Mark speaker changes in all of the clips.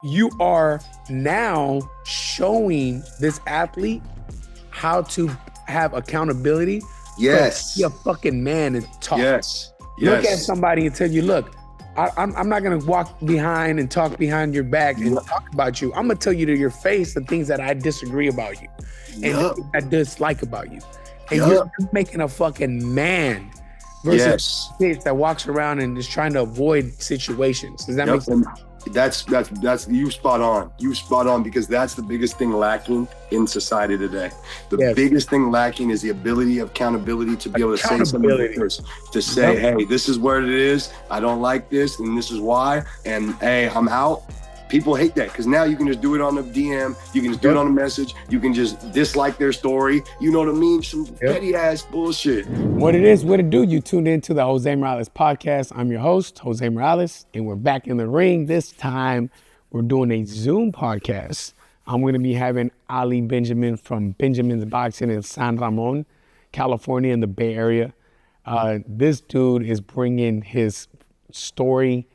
Speaker 1: you are now showing this athlete how to have accountability. So be
Speaker 2: Yes.
Speaker 1: a fucking man and talk.
Speaker 2: Yes.
Speaker 1: Look at
Speaker 2: Yes.
Speaker 1: somebody and tell you, look, I'm not gonna walk behind and talk behind your back and
Speaker 2: Yup.
Speaker 1: talk about you. I'm gonna tell you to your face the things that I disagree about you and the
Speaker 2: Yup.
Speaker 1: things I dislike about you. And you're
Speaker 2: Yup.
Speaker 1: making a fucking man versus
Speaker 2: Yes.
Speaker 1: a bitch that walks around and is trying to avoid situations. Does that make
Speaker 2: Yep.
Speaker 1: sense?
Speaker 2: And that's you spot on. You spot on because that's the biggest thing lacking in society today. The
Speaker 1: Yes.
Speaker 2: biggest thing lacking is the ability of accountability to be able to say something like
Speaker 1: Accountability.
Speaker 2: this, to say,
Speaker 1: Yep.
Speaker 2: hey, this is what it is. I don't like this, and this is why. And hey, I'm out. People hate that because now you can just do it on the DM. You can just do it
Speaker 1: Yep.
Speaker 2: on a message. You can just dislike their story. You know what I mean? Some
Speaker 1: Yep.
Speaker 2: petty ass bullshit.
Speaker 1: What it is, what it do, you tuned into the Jose Morales podcast. I'm your host, Jose Morales, and we're back in the ring. This time, we're doing a Zoom podcast. I'm going to be having Ali Benjamin from Benjamin's Boxing in San Ramon, California, in the Bay Area. This dude is bringing his story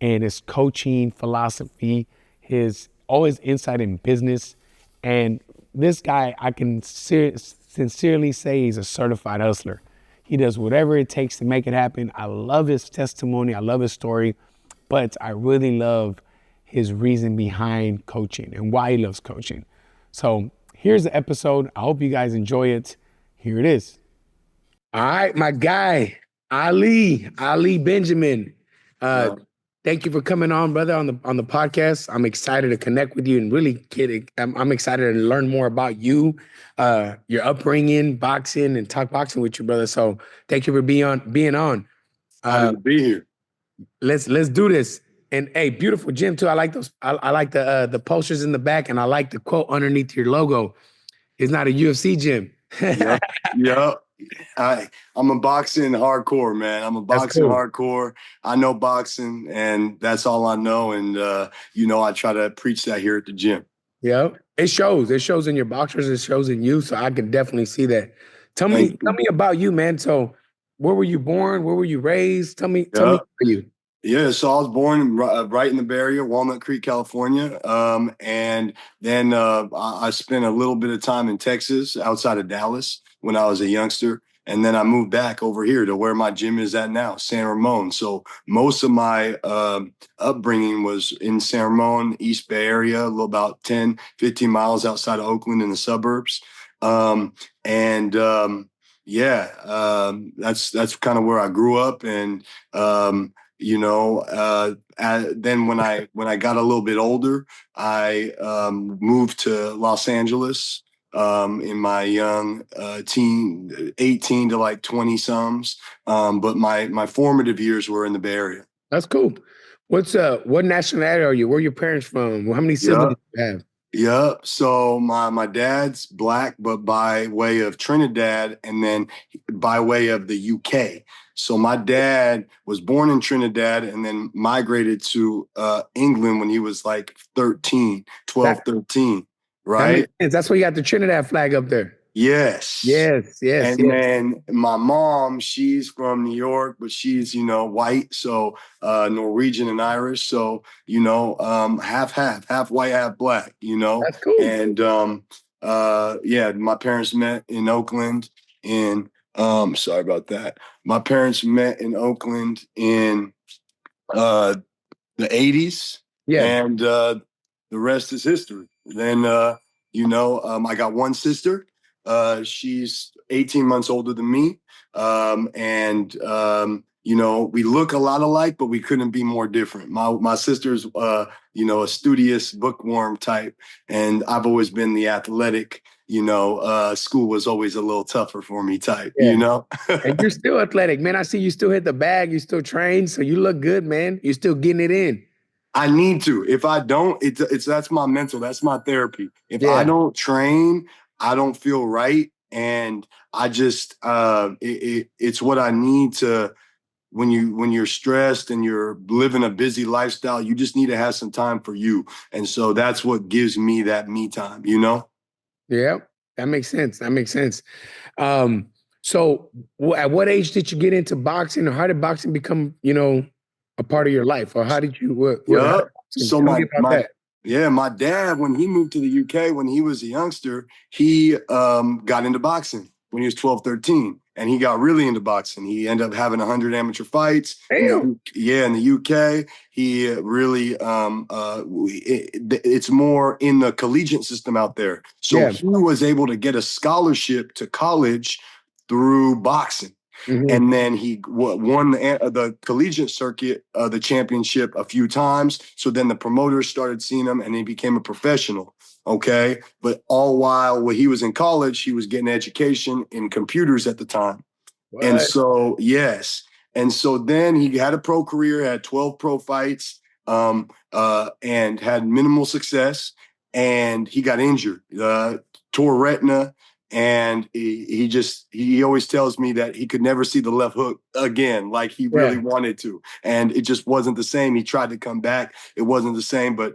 Speaker 1: and his coaching philosophy, his always insight in business. And this guy, I can sincerely say he's a certified hustler. He does whatever it takes to make it happen. I love his testimony. I love his story, but I really love his reason behind coaching and why he loves coaching. So here's the episode. I hope you guys enjoy it. Here it is. All right, my guy, Ali Benjamin.
Speaker 2: Yeah.
Speaker 1: Thank you for coming on, brother, on the podcast. I'm excited to connect with you and really I'm excited to learn more about you, your upbringing, boxing, and talk boxing with you, brother. So thank you for being on.
Speaker 2: Happy to be here.
Speaker 1: Let's do this. And hey, beautiful gym too. I like those. I like the posters in the back, and I like the quote underneath your logo. It's not a UFC gym.
Speaker 2: Yep. Yep. I'm a boxing hardcore, man. I'm a
Speaker 1: That's
Speaker 2: boxing
Speaker 1: cool.
Speaker 2: hardcore. I know boxing, and that's all I know. And I try to preach that here at the gym.
Speaker 1: Yeah, it shows. It shows in your boxers. It shows in you. So I can definitely see that. Tell
Speaker 2: Thank
Speaker 1: me
Speaker 2: you.
Speaker 1: about you, man. So, where were you born? Where were you raised? Tell me
Speaker 2: Yeah.
Speaker 1: about you.
Speaker 2: Yeah, so I was born right in the Bay Area, Walnut Creek, California, and then I spent a little bit of time in Texas, outside of Dallas, when I was a youngster, and then I moved back over here to where my gym is at now, San Ramon. So most of my upbringing was in San Ramon, East Bay Area, a little about 10, 15 miles outside of Oakland in the suburbs, that's kind of where I grew up, and then when I got a little bit older, I moved to Los Angeles in my young 18 to like 20 sums. But my formative years were in the Bay Area.
Speaker 1: That's cool. What nationality are you? Where are your parents from? How many siblings
Speaker 2: Yeah.
Speaker 1: do you have?
Speaker 2: Yeah. So my dad's black, but by way of Trinidad and then by way of the UK. So my dad was born in Trinidad and then migrated to England when he was like 13, 12, 13,
Speaker 1: That
Speaker 2: right?
Speaker 1: makes sense. That's why you got the Trinidad flag up there.
Speaker 2: Yes.
Speaker 1: Yes.
Speaker 2: And then my mom, she's from New York, but she's, white. So Norwegian and Irish. So, half white, half black,
Speaker 1: That's cool.
Speaker 2: And my parents met in Oakland sorry about that. My parents met in Oakland in the 80s.
Speaker 1: Yeah.
Speaker 2: And the rest is history. Then, I got one sister. She's 18 months older than me. We look a lot alike, but we couldn't be more different. My sister's, a studious bookworm type, and I've always been the athletic, school was always a little tougher for me type,
Speaker 1: Yeah. And you're still athletic, man. I see you still hit the bag. You still train, so you look good, man. You're still getting it in.
Speaker 2: I need to. If I don't, it's that's my mental. That's my therapy. If I
Speaker 1: Yeah.
Speaker 2: don't train, I don't feel right, and I just it's what I need to. When you're stressed and you're living a busy lifestyle, you just need to have some time for you, and so that's what gives me that me time.
Speaker 1: Yeah. That makes sense. That makes sense. So at what age did you get into boxing, or how did boxing become, a part of your life, or how did you? What
Speaker 2: Yeah.
Speaker 1: happened?
Speaker 2: So
Speaker 1: Tell me about that.
Speaker 2: Yeah, my dad, when he moved to the UK when he was a youngster, he got into boxing when he was 12, 13. And he got really into boxing. He ended up having 100 amateur fights in the
Speaker 1: Damn.
Speaker 2: yeah, in the UK. He really it's more in the collegiate system out there. So
Speaker 1: Yeah.
Speaker 2: he was able to get a scholarship to college through boxing.
Speaker 1: Hmm.
Speaker 2: And then he won the collegiate circuit, the championship a few times. So then the promoters started seeing him, and he became a professional. Okay, but all while when he was in college, he was getting education in computers at the time. And
Speaker 1: What?
Speaker 2: so, yes. And so then he had a pro career, had 12 pro fights, and had minimal success. And he got injured, tore retina. And he always tells me that he could never see the left hook again, like he really
Speaker 1: Yeah.
Speaker 2: wanted to. And it just wasn't the same. He tried to come back. It wasn't the same. But,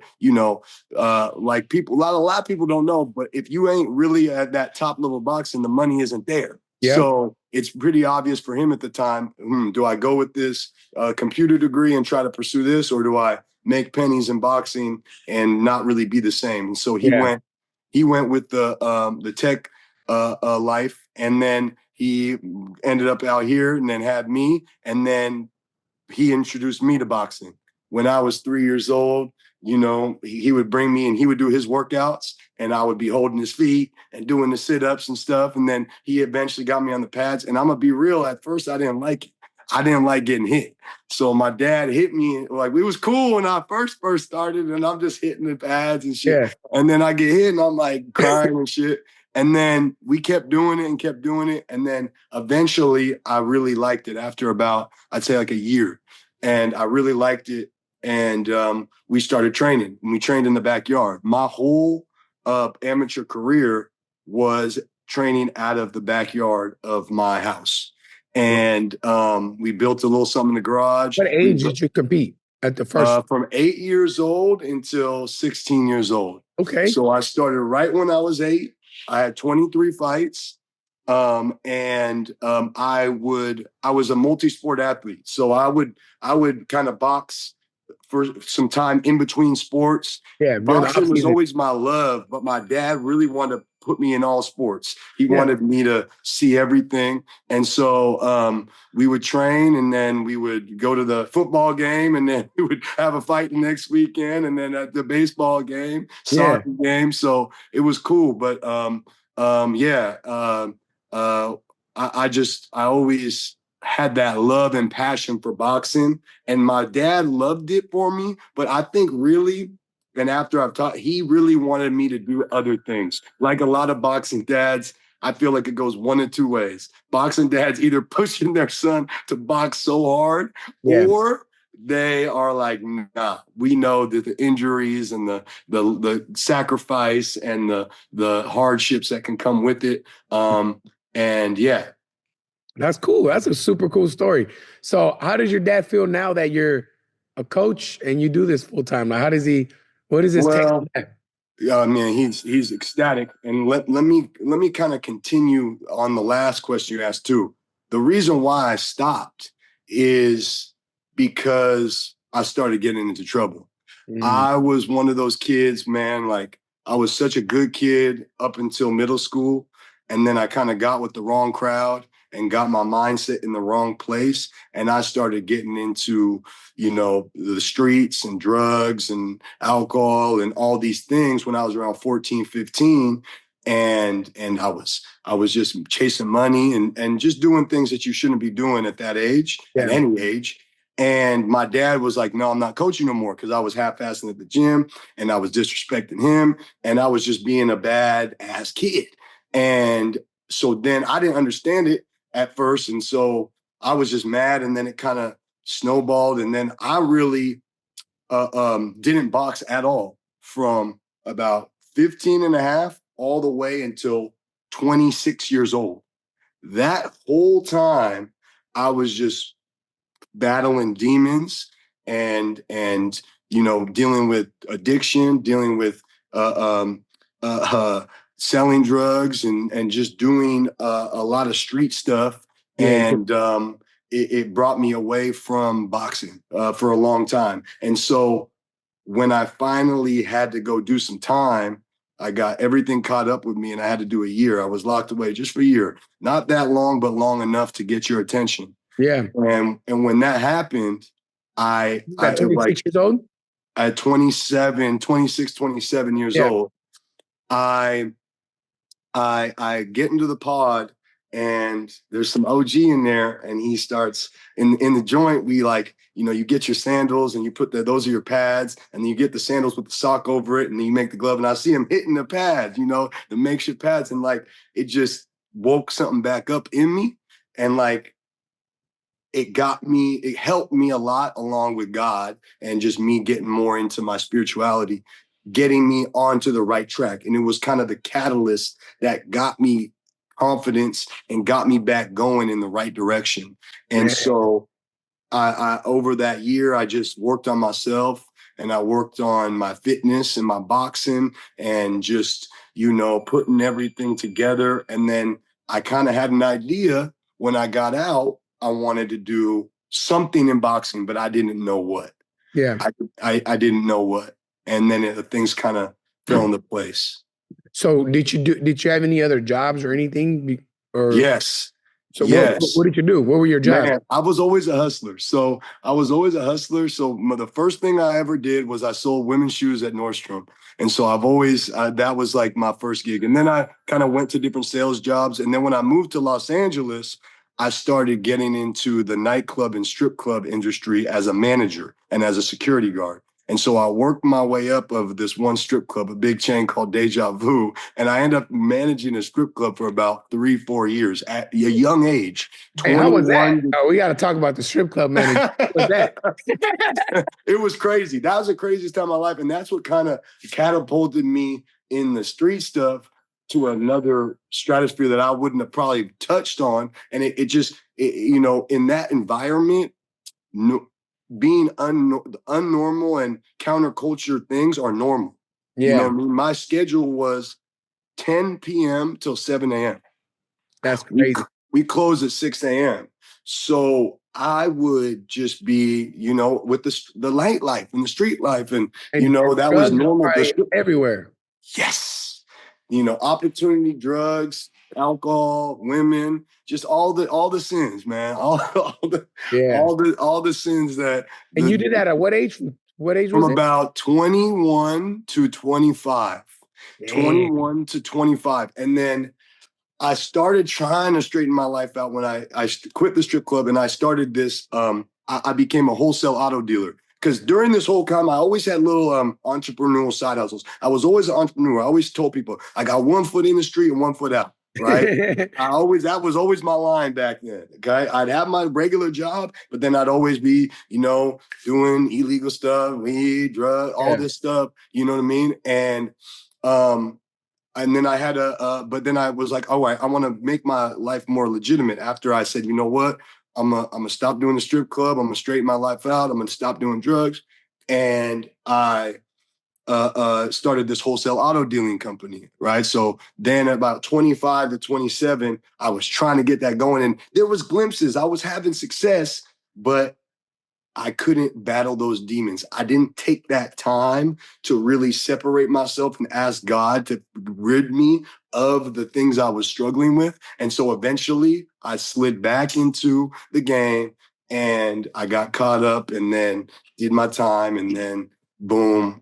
Speaker 2: like people, a lot of people don't know, but if you ain't really at that top level boxing, the money isn't there.
Speaker 1: Yep.
Speaker 2: So it's pretty obvious for him at the time. Do I go with this computer degree and try to pursue this, or do I make pennies in boxing and not really be the same? And so he
Speaker 1: Yeah.
Speaker 2: went. He went with the tech life, and then he ended up out here, and then had me, and then he introduced me to boxing. When I was 3 years old, he would bring me and he would do his workouts, and I would be holding his feet and doing the sit-ups and stuff. And then he eventually got me on the pads. And I'm gonna be real, at first I didn't like it. I didn't like getting hit. So my dad hit me, like, it was cool when I first started, and I'm just hitting the pads and shit.
Speaker 1: Yeah.
Speaker 2: And then I get hit and I'm like crying and shit. And then we kept doing it and kept doing it. And then eventually I really liked it after about, I'd say, like a year. And I really liked it. And we started training. And we trained in the backyard. My whole amateur career was training out of the backyard of my house. And we built a little something in the garage.
Speaker 1: What age did you compete at the first?
Speaker 2: From 8 years old until 16 years old.
Speaker 1: Okay.
Speaker 2: So I started right when I was 8. I had 23 fights. And I was a multi-sport athlete. So I would kind of box for some time in between sports.
Speaker 1: Yeah. During the off
Speaker 2: Boxing was
Speaker 1: season.
Speaker 2: always my love, but my dad really wanted to put me in all sports. He
Speaker 1: Yeah.
Speaker 2: wanted me to see everything. And so we would train, and then we would go to the football game, and then we would have a fight the next weekend, and then at the baseball game,
Speaker 1: Yeah.
Speaker 2: soccer game. So it was cool. But yeah, I always had that love and passion for boxing, and my dad loved it for me. But I think really, and after I've taught, he really wanted me to do other things. Like a lot of boxing dads, I feel like it goes one of two ways. Boxing dads either pushing their son to box so hard,
Speaker 1: Yeah.
Speaker 2: or they are like, nah, we know that the injuries and the sacrifice and the hardships that can come with it. And yeah.
Speaker 1: That's cool. That's a super cool story. So, how does your dad feel now that you're a coach and you do this full time? Like, how does he? What is his take on
Speaker 2: Well,
Speaker 1: that?
Speaker 2: yeah, I mean, he's ecstatic. And let me kind of continue on the last question you asked too. The reason why I stopped is because I started getting into trouble.
Speaker 1: Mm,
Speaker 2: I was one of those kids, man. Like, I was such a good kid up until middle school. And then I kind of got with the wrong crowd and got my mindset in the wrong place. And I started getting into, the streets and drugs and alcohol and all these things when I was around 14, 15. And I was just chasing money and just doing things that you shouldn't be doing at that age, at
Speaker 1: yeah.
Speaker 2: any age. And my dad was like, no, I'm not coaching no more, because I was half-assing at the gym, and I was disrespecting him, and I was just being a bad ass kid. And so then I didn't understand it at first. And so I was just mad. And then it kind of snowballed. And then I really didn't box at all from about 15 and a half all the way until 26 years old. That whole time, I was just battling demons and dealing with addiction, dealing with uh, um, uh, uh, selling drugs, and just doing a lot of street stuff.
Speaker 1: Yeah.
Speaker 2: And it brought me away from boxing for a long time. And so when I finally had to go do some time, I got everything caught up with me and I had to do a year. I was locked away just for a year. Not that long, but long enough to get your attention.
Speaker 1: Yeah.
Speaker 2: And when that happened,
Speaker 1: You
Speaker 2: I
Speaker 1: got
Speaker 2: it like
Speaker 1: 26 years old?
Speaker 2: at 27, 26, 27 years
Speaker 1: Yeah.
Speaker 2: old, I I get into the pod and there's some OG in there and he starts in the joint. We like, you get your sandals and you put those are your pads and then you get the sandals with the sock over it and then you make the glove. And I see him hitting the pads, the makeshift pads. And like, it just woke something back up in me. And like, it helped me a lot along with God and just me getting more into my spirituality, getting me onto the right track. And it was kind of the catalyst that got me confidence and got me back going in the right direction. And
Speaker 1: Man.
Speaker 2: so I over that year, I just worked on myself and I worked on my fitness and my boxing and just, putting everything together. And then I kind of had an idea when I got out, I wanted to do something in boxing, but I didn't know what.
Speaker 1: Yeah.
Speaker 2: I didn't know what. And then things kind of fell into place.
Speaker 1: So did you have any other jobs or anything? Or
Speaker 2: Yes.
Speaker 1: so what
Speaker 2: Yes.
Speaker 1: did you do? What were your jobs?
Speaker 2: Man, I was always a hustler. So I was always a hustler. So the first thing I ever did was I sold women's shoes at Nordstrom. And so I've always, that was like my first gig. And then I kind of went to different sales jobs. And then when I moved to Los Angeles, I started getting into the nightclub and strip club industry as a manager and as a security guard. And so I worked my way up of this one strip club, a big chain called Deja Vu. And I ended up managing a strip club for about 3-4 years at a young age.
Speaker 1: Hey, how was that?
Speaker 2: 21.
Speaker 1: Oh, we got to talk about the strip club manager. How was that?
Speaker 2: It was crazy. That was the craziest time of my life. And that's what kind of catapulted me in the street stuff to another stratosphere that I wouldn't have probably touched on. And it just, in that environment, no, being unnormal and counterculture things are normal. You know
Speaker 1: Yeah,
Speaker 2: what I mean? My schedule was 10 p.m. till 7 a.m.
Speaker 1: that's
Speaker 2: We
Speaker 1: crazy.
Speaker 2: we close at 6 a.m. So I would just be, with the light life and the street life. And,
Speaker 1: And
Speaker 2: that was
Speaker 1: drugs are
Speaker 2: normal.
Speaker 1: probably everywhere.
Speaker 2: Yes. Opportunity, drugs, alcohol, women, just all the sins, man.
Speaker 1: Yeah.
Speaker 2: All the sins that
Speaker 1: And you
Speaker 2: the
Speaker 1: did that at what age? What age
Speaker 2: from
Speaker 1: was it?
Speaker 2: about 21 to 25.
Speaker 1: Damn.
Speaker 2: 21 to 25. And then I started trying to straighten my life out when I quit the strip club and I started this. I became a wholesale auto dealer because during this whole time, I always had little entrepreneurial side hustles. I was always an entrepreneur. I always told people I got one foot in the street and one foot out. Right. That was always my line back then. Okay. I'd have my regular job, but then I'd always be, doing illegal stuff, weed, drug, all
Speaker 1: Yeah.
Speaker 2: this stuff. You know what I mean? Um, and then but then I was like, all right, I want to make my life more legitimate. After I said, you know what, I'm gonna stop doing the strip club. I'm gonna straighten my life out. I'm gonna stop doing drugs, and I started this wholesale auto dealing company. Right. So then about 25 to 27, I was trying to get that going, and there was glimpses. I was having success, but I couldn't battle those demons. I didn't take that time to really separate myself and ask God to rid me of the things I was struggling with. And so eventually I slid back into the game and I got caught up and then did my time and then boom,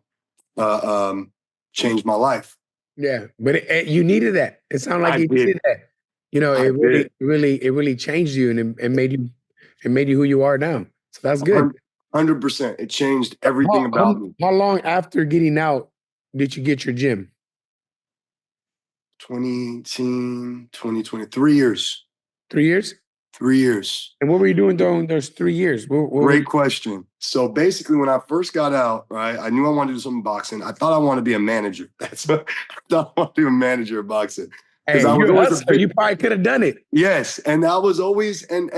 Speaker 2: changed my life.
Speaker 1: Yeah. But you needed that. It sounded like
Speaker 2: I
Speaker 1: you
Speaker 2: did.
Speaker 1: needed that. You know,
Speaker 2: I did.
Speaker 1: it really changed you and made you who you are now. So that's good.
Speaker 2: 100%. It changed everything about me.
Speaker 1: How long after getting out did you get your gym?
Speaker 2: 2018, 2020, 3 years.
Speaker 1: 3 years?
Speaker 2: 3 years.
Speaker 1: And what were you doing during those 3 years? What were
Speaker 2: Great
Speaker 1: you?
Speaker 2: question. So basically, when I first got out, right, I knew I wanted to do something boxing. I thought I wanted to be a manager. That's what I thought I wanted to be a manager of boxing because
Speaker 1: Hey,
Speaker 2: I was
Speaker 1: you're a
Speaker 2: always a
Speaker 1: hustler.
Speaker 2: bit.
Speaker 1: You probably could have done it.
Speaker 2: Yes, and I was always and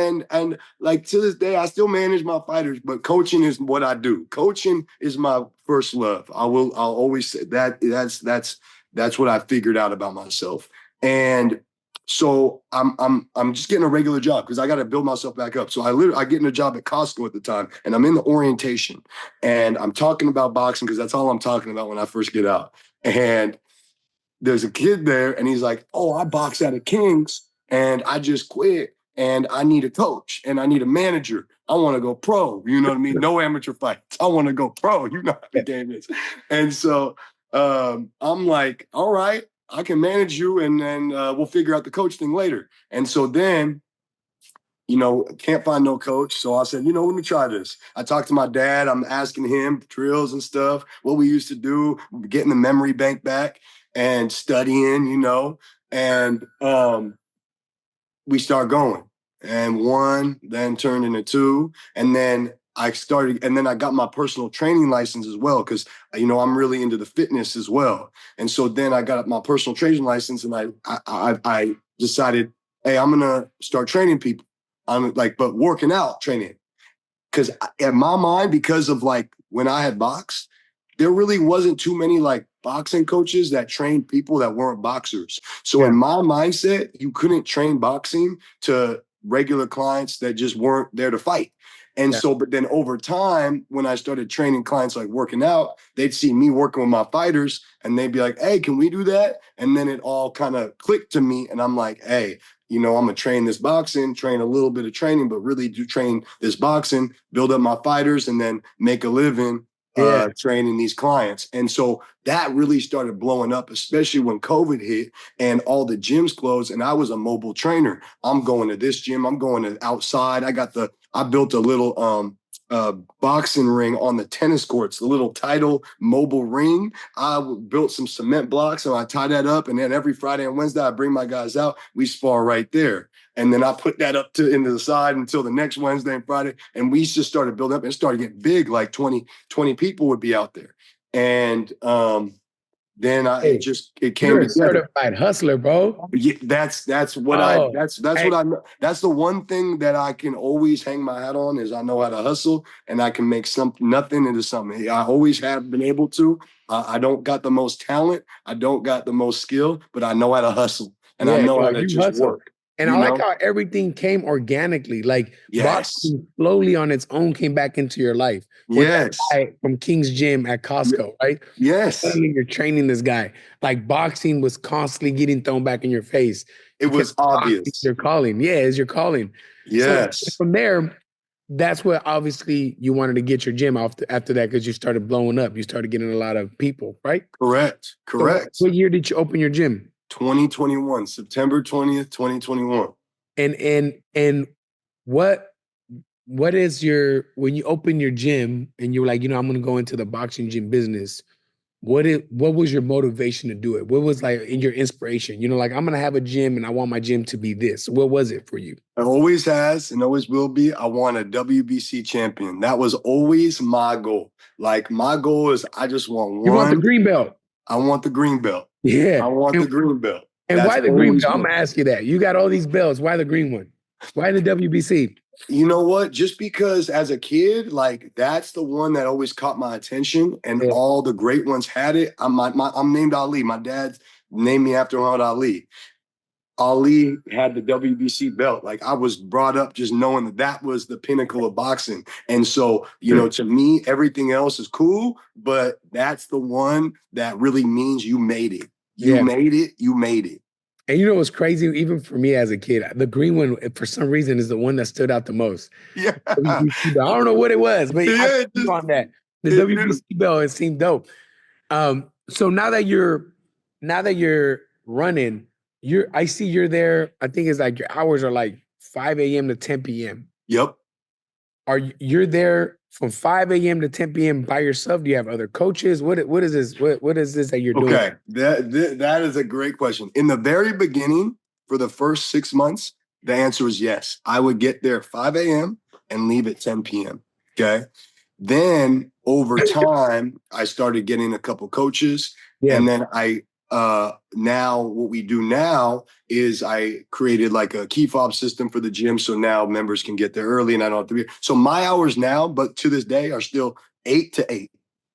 Speaker 2: like to this day, I still manage my fighters, but coaching is what I do. Coaching is my first love. I'll always say that that's what I figured out about myself. And So I'm just getting a regular job because I got to build myself back up. So I get in a job at Costco at the time, and I'm in the orientation, and I'm talking about boxing because that's all I'm talking about when I first get out. And there's a kid there, and he's like, "Oh, I box at a King's, and I just quit, and I need a coach, and I need a manager. I want to go pro. You know what I mean? No amateur fights. I want to go pro. You know how the game is." And so I'm like, "All right, I can manage you, and then we'll figure out the coach thing later." And so then can't find no coach. So I said, let me try this. I talked to my dad. I'm asking him drills and stuff, what we used to do, getting the memory bank back and studying, and we start going. And one then turned into two. And then I got my personal training license as well, because, I'm really into the fitness as well. And so then I got my personal training license, and I decided, hey, I'm going to start training people. I'm like, but working out training. Because in my mind, because of like when I had boxed, there really wasn't too many like boxing coaches that trained people that weren't boxers. So in my mindset, you couldn't train boxing to regular clients that just weren't there to fight. And so, but then over time, when I started training clients like working out, they'd see me working with my fighters, and they'd be like, "Hey, can we do that?" And then it all kind of clicked to me, and I'm like, "Hey, I'm gonna train this boxing, train a little bit of training, but really do train this boxing, build up my fighters, and then make a living training these clients." And so that really started blowing up, especially when COVID hit and all the gyms closed. And I was a mobile trainer. I'm going to this gym. I'm going to outside. I built a little boxing ring on the tennis courts, the little Tidal mobile ring. I built some cement blocks, and I tie that up. And then every Friday and Wednesday, I bring my guys out. We spar right there. And then I put that up into the side until the next Wednesday and Friday. And we just started building up, and it started getting big, like 20 people would be out there. And then it came
Speaker 1: You're a
Speaker 2: together.
Speaker 1: certified hustler, bro.
Speaker 2: Yeah, that's what that's the one thing that I can always hang my hat on, is I know how to hustle, and I can make nothing into something. I always have been able to. I don't got the most talent, I don't got the most skill, but I know how to hustle, and I know
Speaker 1: Yo,
Speaker 2: how to
Speaker 1: you
Speaker 2: just
Speaker 1: hustle.
Speaker 2: work.
Speaker 1: And I like how everything came organically. Like
Speaker 2: Yes,
Speaker 1: boxing slowly on its own came back into your life. With that
Speaker 2: yes,
Speaker 1: guy from King's Gym at Costco, right?
Speaker 2: yes.
Speaker 1: Suddenly you're training this guy. Like boxing was constantly getting thrown back in your face
Speaker 2: It
Speaker 1: because
Speaker 2: was
Speaker 1: boxing is
Speaker 2: obvious.
Speaker 1: your calling. Yeah, it's your calling. So
Speaker 2: Yes,
Speaker 1: from there, that's what obviously you wanted to get your gym off after that, because you started blowing up. You started getting a lot of people, right?
Speaker 2: correct,
Speaker 1: So
Speaker 2: correct.
Speaker 1: what year did you open your gym?
Speaker 2: 2021, September 20th, 2021.
Speaker 1: And what is your, when you open your gym and you're like, I'm gonna go into the boxing gym business, what was your motivation to do it? What was like in your inspiration? Like, I'm gonna have a gym and I want my gym to be this. What was it for you?
Speaker 2: It always has and always will be. I want a WBC champion. That was always my goal. Like, my goal is I just want
Speaker 1: You want the
Speaker 2: one.
Speaker 1: green belt.
Speaker 2: I want the green belt.
Speaker 1: Yeah.
Speaker 2: I want the
Speaker 1: And,
Speaker 2: green belt.
Speaker 1: and
Speaker 2: That's
Speaker 1: why the green
Speaker 2: always
Speaker 1: belt? I'm
Speaker 2: been.
Speaker 1: gonna ask you that. You got all these belts. Why the green one? Why the WBC?
Speaker 2: You know what? Just because as a kid, like, that's the one that always caught my attention, and
Speaker 1: Yeah.
Speaker 2: all the great ones had it. I'm named Ali. My dad named me after Muhammad Ali. Ali had the WBC belt. Like, I was brought up just knowing that that was the pinnacle of boxing. And so, to me, everything else is cool, but that's the one that really means you made it. You
Speaker 1: Yeah.
Speaker 2: made it. You made it.
Speaker 1: And you know what's crazy? Even for me as a kid, the green one, for some reason, is the one that stood out the most.
Speaker 2: Yeah.
Speaker 1: WBC belt. I don't know what it was, but I
Speaker 2: Yeah.
Speaker 1: feel on that. The
Speaker 2: It did.
Speaker 1: WBC belt, it seemed dope. So now that you're running, I see you're there. I think it's like your hours are like 5 a.m. to 10 p.m.
Speaker 2: Yep.
Speaker 1: You're there from 5 a.m. to 10 p.m. by yourself? Do you have other coaches? What is this? What is this that you're doing?
Speaker 2: Okay. That is a great question. In the very beginning, for the first 6 months, the answer is yes. I would get there at 5 a.m. and leave at 10 p.m. Okay. Then over time, I started getting a couple coaches,
Speaker 1: Yeah.
Speaker 2: and then now what we do now is I created like a key fob system for the gym, so now members can get there early, and I don't have to be. So my hours now, but to this day, are still 8 to 8.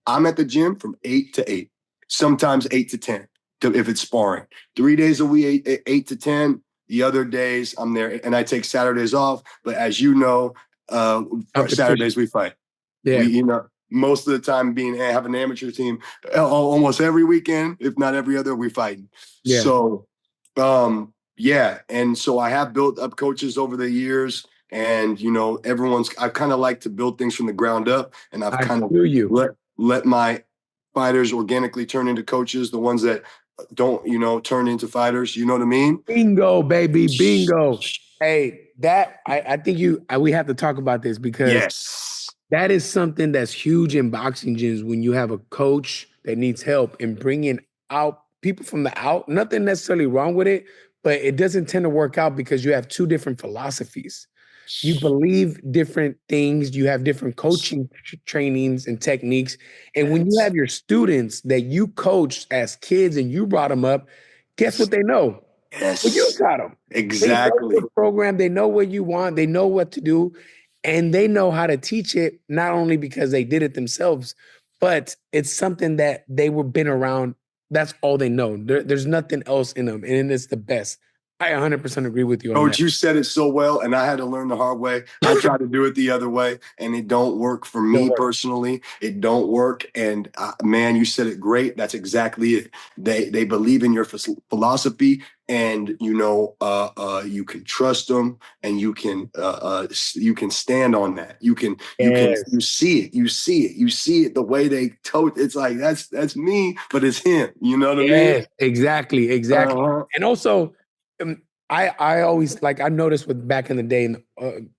Speaker 2: I'm at the gym from 8 to 8, sometimes 8 to 10 if it's sparring. 3 days a week, 8 to 10. The other days I'm there, and I take Saturdays off. But as you know,
Speaker 1: Competition.
Speaker 2: Saturdays we fight.
Speaker 1: Yeah.
Speaker 2: Most of the time have an amateur team, almost every weekend, if not every other, we fighting.
Speaker 1: Yeah.
Speaker 2: So, yeah. And so I have built up coaches over the years, and I kind of like to build things from the ground up, and I've
Speaker 1: I
Speaker 2: kind of
Speaker 1: feel you.
Speaker 2: let my fighters organically turn into coaches, the ones that don't, turn into fighters. You know what I mean?
Speaker 1: Bingo, baby, bingo. Hey, I think we have to talk about this because
Speaker 2: Yes.
Speaker 1: that is something that's huge in boxing gyms when you have a coach that needs help in bringing out people from the out. Nothing necessarily wrong with it, but it doesn't tend to work out because you have two different philosophies. You believe different things, you have different coaching trainings and techniques. And when you
Speaker 2: Yes.
Speaker 1: have your students that you coached as kids and you brought them up, guess what they know? Well, you
Speaker 2: Yes.
Speaker 1: taught them. They know
Speaker 2: Exactly.
Speaker 1: your program, they know what you want, they know what to do, and they know how to teach it, not only because they did it themselves, but it's something that they were been around. That's all they know. There's nothing else in them, and it's the best. I 100% agree with you on
Speaker 2: Coach,
Speaker 1: that.
Speaker 2: you said it so well, and I had to learn the hard way. I tried to do it the other way, and it don't work for
Speaker 1: Don't
Speaker 2: me
Speaker 1: worry.
Speaker 2: personally. It don't work, and man, you said it great. That's exactly it. They believe in your philosophy, and you can trust them, and you can stand on that. You
Speaker 1: Yes.
Speaker 2: see it the way they told. It's like that's me, but it's him. You know what I mean?
Speaker 1: Yes, exactly, exactly.
Speaker 2: Uh-huh.
Speaker 1: And also, um, I always like I noticed with back in the day in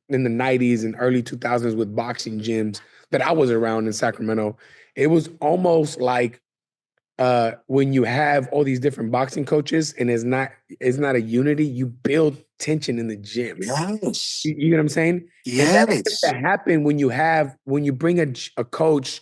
Speaker 1: the 90s and early 2000s with boxing gyms that I was around in Sacramento, it was almost like when you have all these different boxing coaches and it's not a unity, you build tension in the gym.
Speaker 2: Yes.
Speaker 1: You know what I'm saying? And that tends to
Speaker 2: Yes.
Speaker 1: happen when you bring a coach,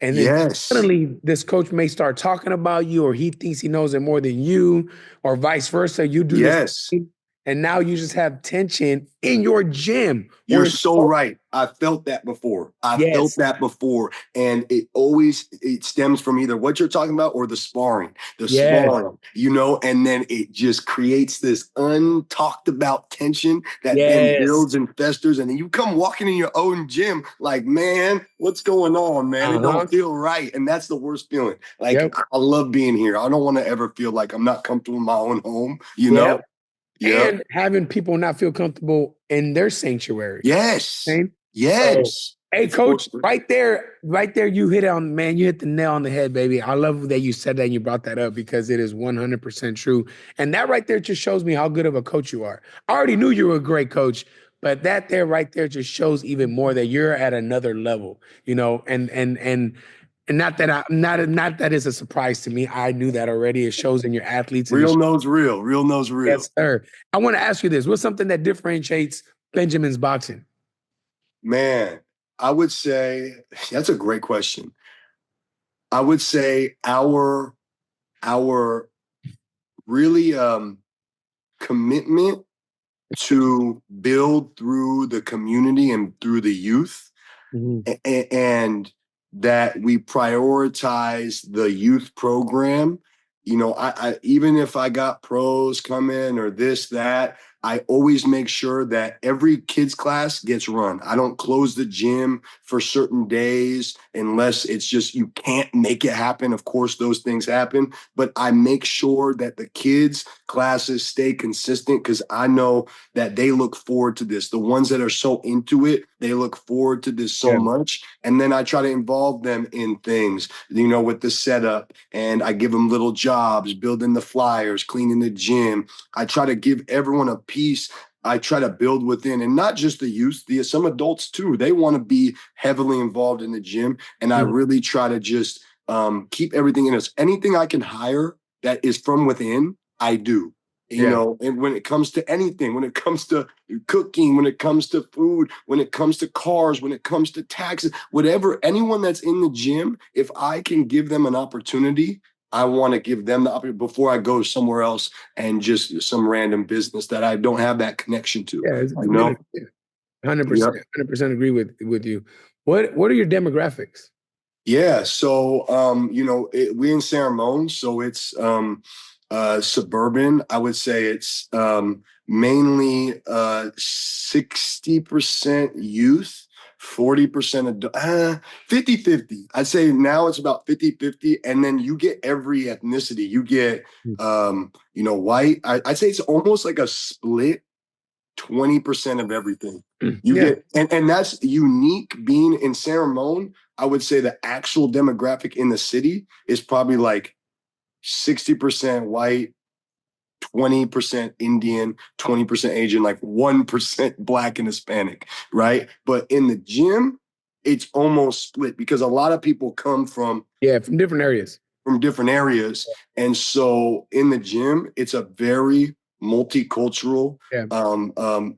Speaker 1: and then
Speaker 2: Yes.
Speaker 1: suddenly this coach may start talking about you, or he thinks he knows it more than you, or vice versa. You do this,
Speaker 2: Yes.
Speaker 1: and now you just have tension in your gym
Speaker 2: You're
Speaker 1: where it's
Speaker 2: so right. I felt that before. I felt
Speaker 1: yes,
Speaker 2: that before. And it stems from either what you're talking about or the sparring. The
Speaker 1: yes,
Speaker 2: sparring, and then it just creates this untalked about tension that then
Speaker 1: yes,
Speaker 2: builds and festers. And then you come walking in your own gym like, man, what's going on, man? It don't
Speaker 1: uh-huh,
Speaker 2: feel right. And that's the worst feeling. Like,
Speaker 1: yep,
Speaker 2: I love being here. I don't want to ever feel like I'm not comfortable in my own home, you
Speaker 1: yep.
Speaker 2: know? Yep.
Speaker 1: And having people not feel comfortable in their sanctuary.
Speaker 2: Yes.
Speaker 1: Okay? So,
Speaker 2: Yes.
Speaker 1: hey,
Speaker 2: It's
Speaker 1: coach, right there, you hit on, man, you hit the nail on the head, baby. I love that you said that and you brought that up because it is 100% true. And that right there just shows me how good of a coach you are. I already knew you were a great coach, but that there right there just shows even more that you're at another level, and not that is a surprise to me. I knew that already. It shows in your athletes and
Speaker 2: real knows real. Real knows real.
Speaker 1: yes, sir. I want to ask you this. What's something that differentiates Benjamin's boxing?
Speaker 2: Man, I would say that's a great question. I would say our really commitment to build through the community and through the youth,
Speaker 1: Mhm.
Speaker 2: and that we prioritize the youth program. I even if I got pros come in or this, that, I always make sure that every kids class gets run. I don't close the gym for certain days unless it's just you can't make it happen. Of course, those things happen, but I make sure that the kids classes stay consistent because I know that they look forward to this. The ones that are so into it, they look forward to this so
Speaker 1: Yeah.
Speaker 2: much. And then I try to involve them in things, with the setup, and I give them little jobs, building the flyers, cleaning the gym. I try to give everyone a piece. I try to build within, and not just the youth, some adults too. They want to be heavily involved in the gym. And I
Speaker 1: Mhm.
Speaker 2: really try to just keep everything in us. Anything I can hire that is from within, I do.
Speaker 1: Yeah.
Speaker 2: And when it comes to anything, when it comes to cooking, when it comes to food, when it comes to cars, when it comes to taxes, whatever, anyone that's in the gym, if I can give them an opportunity, I want to give them the opportunity before I go somewhere else and just some random business that I don't have that connection to,
Speaker 1: Yeah, it's a
Speaker 2: you
Speaker 1: good
Speaker 2: know?
Speaker 1: idea. 100%,
Speaker 2: Yep.
Speaker 1: 100% agree with you. What are your demographics?
Speaker 2: Yeah. So, we in San Ramon, so it's Suburban, I would say it's mainly 60% youth, 40% adult, 50-50. I'd say now it's about 50-50. And then you get every ethnicity. You get, white. I'd say it's almost like a split 20% of everything. You
Speaker 1: Yeah.
Speaker 2: get, and that's unique being in San Ramon. I would say the actual demographic in the city is probably like 60% white, 20% Indian, 20% Asian, like 1% Black and Hispanic, right? But in the gym, it's almost split because a lot of people come
Speaker 1: Yeah, from different areas.
Speaker 2: from different areas. And so in the gym, it's a very multicultural.
Speaker 1: Yeah.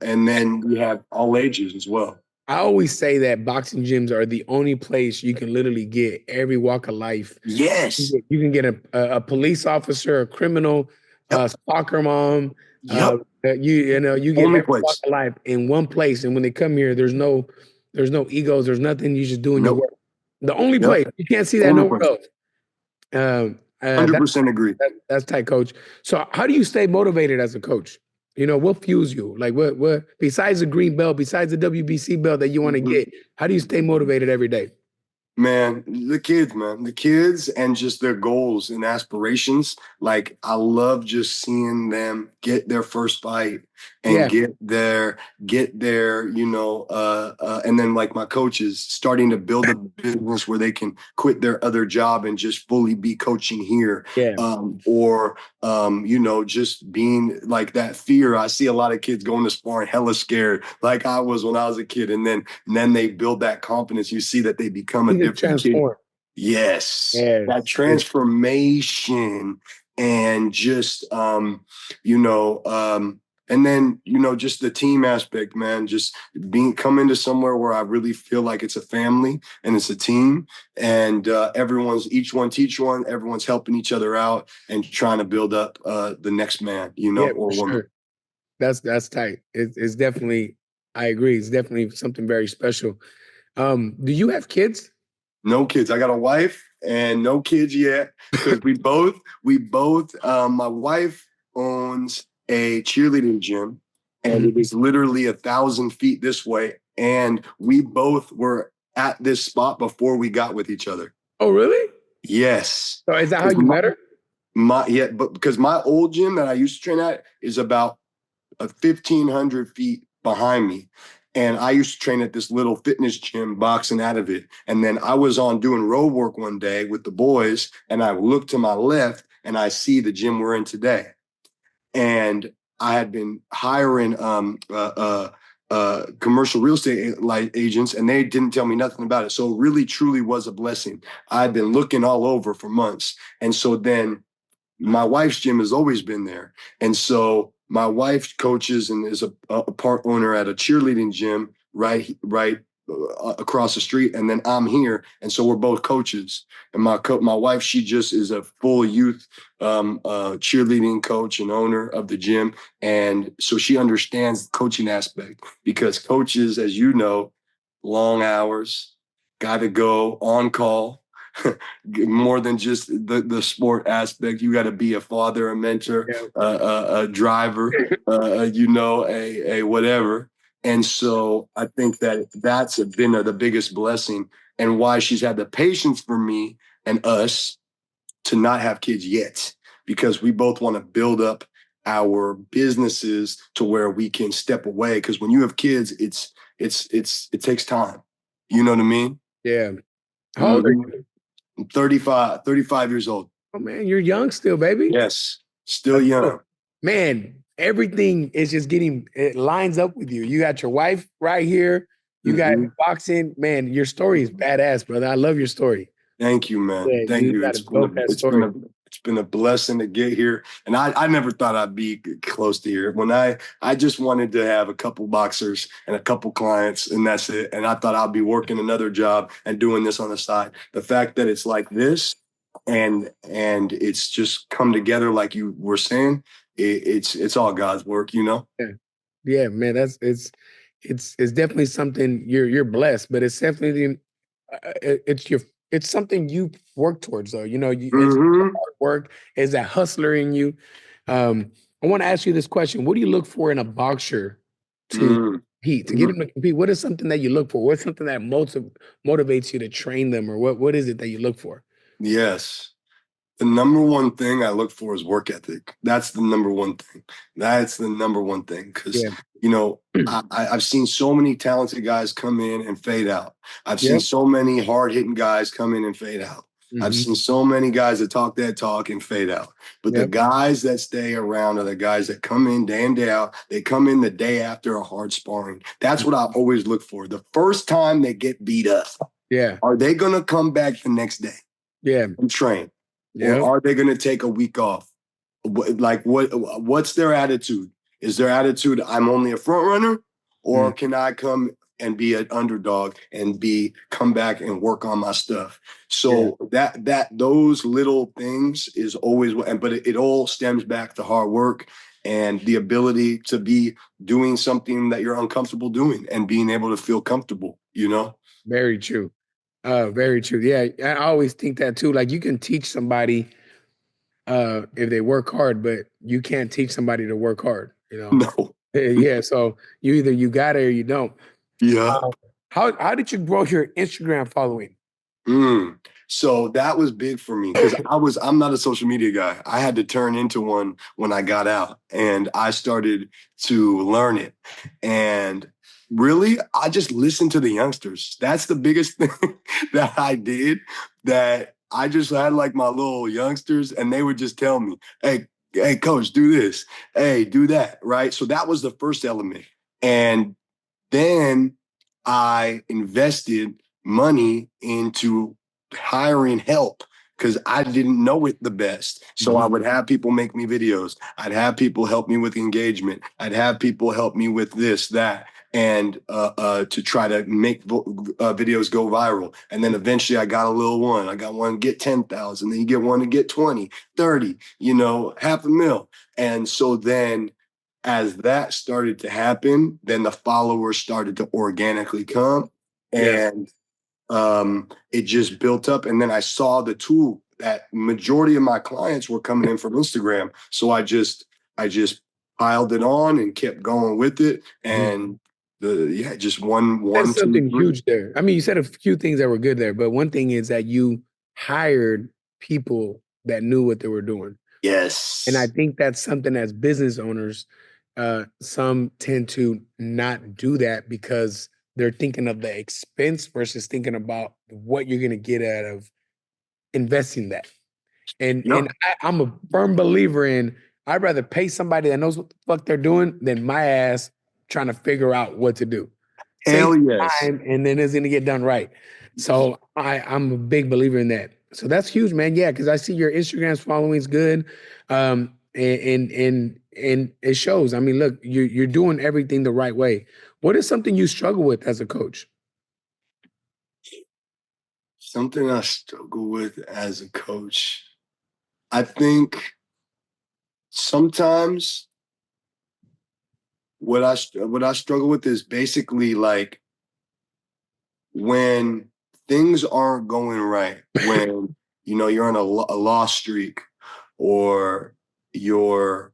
Speaker 2: And then we have all ages as well.
Speaker 1: I always say that boxing gyms are the only place you can literally get every walk of life.
Speaker 2: Yes.
Speaker 1: You can get a police officer, a criminal, a
Speaker 2: Yep.
Speaker 1: soccer mom.
Speaker 2: Yep.
Speaker 1: You get
Speaker 2: Only
Speaker 1: every walk
Speaker 2: place.
Speaker 1: of life in one place. And when they come here, there's no egos. There's nothing. You just doing your
Speaker 2: Nope.
Speaker 1: work. The only
Speaker 2: Yep.
Speaker 1: place you can't see that
Speaker 2: Only
Speaker 1: nowhere
Speaker 2: place.
Speaker 1: else. That's
Speaker 2: 100% agree.
Speaker 1: that's tight, coach. So how do you stay motivated as a coach? What fuels you? Like what besides the green belt, besides the WBC belt that you want to
Speaker 2: Mhm.
Speaker 1: get, how do you stay motivated every day?
Speaker 2: Man, the kids and just their goals and aspirations. Like, I love just seeing them get their first fight and
Speaker 1: Yeah,
Speaker 2: get their, and then like my coaches starting to build a business where they can quit their other job and just fully be coaching here.
Speaker 1: yeah,
Speaker 2: Just being like that fear. I see a lot of kids going to sparring hella scared, like I was when I was a kid, and then they build that confidence. You see that they become a
Speaker 1: you can
Speaker 2: different kid.
Speaker 1: transform.
Speaker 2: Yes, that
Speaker 1: Yes,
Speaker 2: transformation and just and then just the team aspect, man. Just being coming to somewhere where I really feel like it's a family and it's a team, and each one teach one, everyone's helping each other out and trying to build up the next man,
Speaker 1: yeah,
Speaker 2: or
Speaker 1: for
Speaker 2: woman.
Speaker 1: sure. That's tight. It's definitely. I agree. It's definitely something very special. Do you have kids?
Speaker 2: No kids. I got a wife and no kids yet because my wife owns a cheerleading gym and it
Speaker 1: Mhm.
Speaker 2: is literally 1,000 feet this way. And we both were at this spot before we got with each other.
Speaker 1: Oh, really?
Speaker 2: Yes.
Speaker 1: So is that how
Speaker 2: 'Cause
Speaker 1: you met her?
Speaker 2: yeah, but because my old gym that I used to train at is about 1,500 feet behind me. And I used to train at this little fitness gym, boxing out of it. And then I was on doing road work one day with the boys, and I look to my left and I see the gym we're in today. And I had been hiring commercial real estate agents, and they didn't tell me nothing about it. So it really, truly was a blessing. I'd been looking all over for months. And so then my wife's gym has always been there. And so my wife coaches and is a part owner at a cheerleading gym right across the street. And then I'm here. And so we're both coaches. And my wife, she just is a full youth cheerleading coach and owner of the gym. And so she understands the coaching aspect because coaches, as you know, long hours, got to go on call more than just the sport aspect. You got to be a father, a mentor,
Speaker 1: Yeah.
Speaker 2: a driver, a whatever. And so I think that that's been the biggest blessing and why she's had the patience for me and us to not have kids yet, because we both want to build up our businesses to where we can step away. Because when you have kids, it takes time. You know what I mean?
Speaker 1: Yeah. How old are
Speaker 2: Mhm.
Speaker 1: you?
Speaker 2: I'm 35 years old.
Speaker 1: Oh man, you're young still, baby.
Speaker 2: Yes, still
Speaker 1: That's dope.
Speaker 2: young.
Speaker 1: Man, everything is just it lines up with you. You got your wife right here. You got
Speaker 2: Mhm.
Speaker 1: boxing. Man, your story is badass, brother. I love your story.
Speaker 2: Thank you, man.
Speaker 1: Yeah,
Speaker 2: Thank
Speaker 1: you
Speaker 2: you.
Speaker 1: got a
Speaker 2: It's been a,
Speaker 1: dope ass
Speaker 2: it's been
Speaker 1: story.
Speaker 2: a, it's been a blessing to get here. And I never thought I'd be close to here. I just wanted to have a couple boxers and a couple clients, and that's it. And I thought I'd be working another job and doing this on the side. The fact that it's like this and it's just come together like you were saying, it's all God's work, you know?
Speaker 1: Yeah, yeah, man. It's definitely something you're blessed, but it's definitely it's your it's something you work towards though. You know, it's
Speaker 2: Mm-hmm.
Speaker 1: hard work, is that hustler in you. Um, I want to ask you this question. What do you look for in a boxer to compete, to get him to compete? What is something that you look for? What's something that motivates you to train them, or what is it that you look for?
Speaker 2: Yes. The number one thing I look for is work ethic. That's the number one thing. That's the number one thing. Because,
Speaker 1: Yeah.
Speaker 2: you know, I've seen so many talented guys come in and fade out. I've seen
Speaker 1: Yep.
Speaker 2: so many hard hitting guys come in and fade out. I've
Speaker 1: Hmm.
Speaker 2: seen so many guys that talk that talk and fade out. But the
Speaker 1: Yep.
Speaker 2: guys that stay around are the guys that come in day in, day out. They come in the day after a hard sparring. That's what I always look for. The first time they get beat up,
Speaker 1: Yeah.
Speaker 2: are they going to come back the next day
Speaker 1: Yeah.
Speaker 2: and train? Or
Speaker 1: Yep.
Speaker 2: are they going to take a week off? What's their attitude? Is their attitude I'm only a front runner, or
Speaker 1: Mm.
Speaker 2: can I come and be an underdog and be come back and work on my stuff?
Speaker 1: Yeah.
Speaker 2: So that those little things is always but it all stems back to hard work and the ability to be doing something that you're uncomfortable doing and being able to feel comfortable, you know?
Speaker 1: Very true. Very true. Yeah. I always think that too. Like you can teach somebody if they work hard, but you can't teach somebody to work hard, you know.
Speaker 2: No.
Speaker 1: Yeah, so you got it or you don't.
Speaker 2: Yeah.
Speaker 1: Um, how did you grow your Instagram following?
Speaker 2: Mm. So that was big for me because I'm not a social media guy. I had to turn into one when I got out and I started to learn it. And really, I just listened to the youngsters. That's the biggest thing that I did, that I just had like my little youngsters and they would just tell me, hey, coach, do this. Hey, do that. Right. So that was the first element. And then I invested money into hiring help because I didn't know it the best. So I
Speaker 1: Mhm.
Speaker 2: would have people make me videos. I'd have people help me with engagement. I'd have people help me with this, that, and to try to make videos go viral. And then eventually I got a little one. I got one to get 10,000. Then you get one to get 20, 30, half a mil. And so then as that started to happen, then the followers started to organically come
Speaker 1: Yeah,
Speaker 2: and it just built up. And then I saw the tool that majority of my clients were coming in from Instagram. So I just piled it on and kept going with it.
Speaker 1: mhm.
Speaker 2: And just one,
Speaker 1: That's
Speaker 2: two,
Speaker 1: something
Speaker 2: three.
Speaker 1: huge there. I mean, you said a few things that were good there, but one thing is that you hired people that knew what they were doing. And I
Speaker 2: Yes.
Speaker 1: think that's something as business owners, some tend to not do that because they're thinking of the expense versus thinking about what you're going to get out of investing that. And
Speaker 2: Yep.
Speaker 1: I'm a firm believer in I'd rather pay somebody that knows what the fuck they're doing than my ass trying to figure out what to do. Save
Speaker 2: Hell yes.
Speaker 1: time and then it's gonna get done right. So I'm a big believer in that. So that's huge, man. Yeah, because I see your Instagram's following is good. And it shows. I mean, look, you're doing everything the right way. What is something you struggle with as a coach?
Speaker 2: Something I struggle with as a coach. I think sometimes what I struggle with is basically like when things aren't going right, when you're on a loss streak, or you're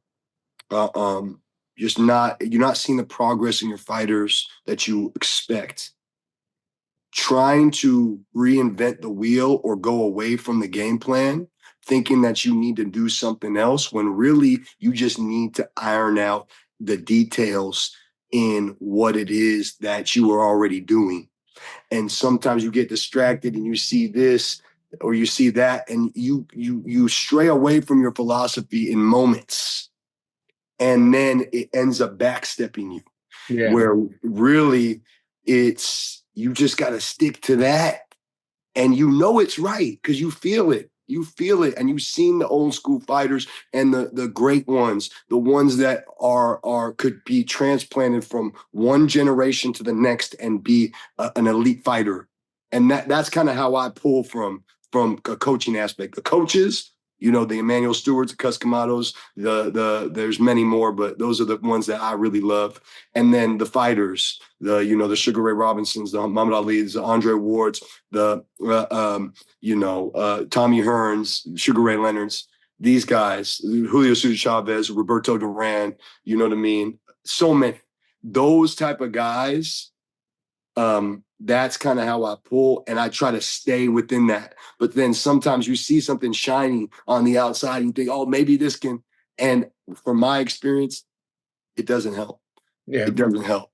Speaker 2: uh, um you're not seeing the progress in your fighters that you expect. Trying to reinvent the wheel or go away from the game plan, thinking that you need to do something else when really you just need to iron out the details in what it is that you are already doing. And sometimes you get distracted and you see this or you see that, and you stray away from your philosophy in moments, and then it ends up backstepping you,
Speaker 1: Yeah,
Speaker 2: where really it's you just got to stick to that, and it's right because you feel it. You feel it, and you've seen the old school fighters and the great ones, the ones that are could be transplanted from one generation to the next and be an elite fighter. And that's kind of how I pull from a coaching aspect. The coaches, the Emmanuel Stewarts, the Cuscamados, there's many more, but those are the ones that I really love. And then the fighters, the Sugar Ray Robinsons, the Muhammad Ali's, the Andre Wards, the Tommy Hearns, Sugar Ray Leonards, these guys, Julio Cesar Chavez, Roberto Duran, you know what I mean? So many. Those type of guys, that's kind of how I pull, and I try to stay within that. But then sometimes you see something shiny on the outside and you think, oh, maybe this can. And from my experience, it doesn't help.
Speaker 1: Yeah.
Speaker 2: It doesn't help.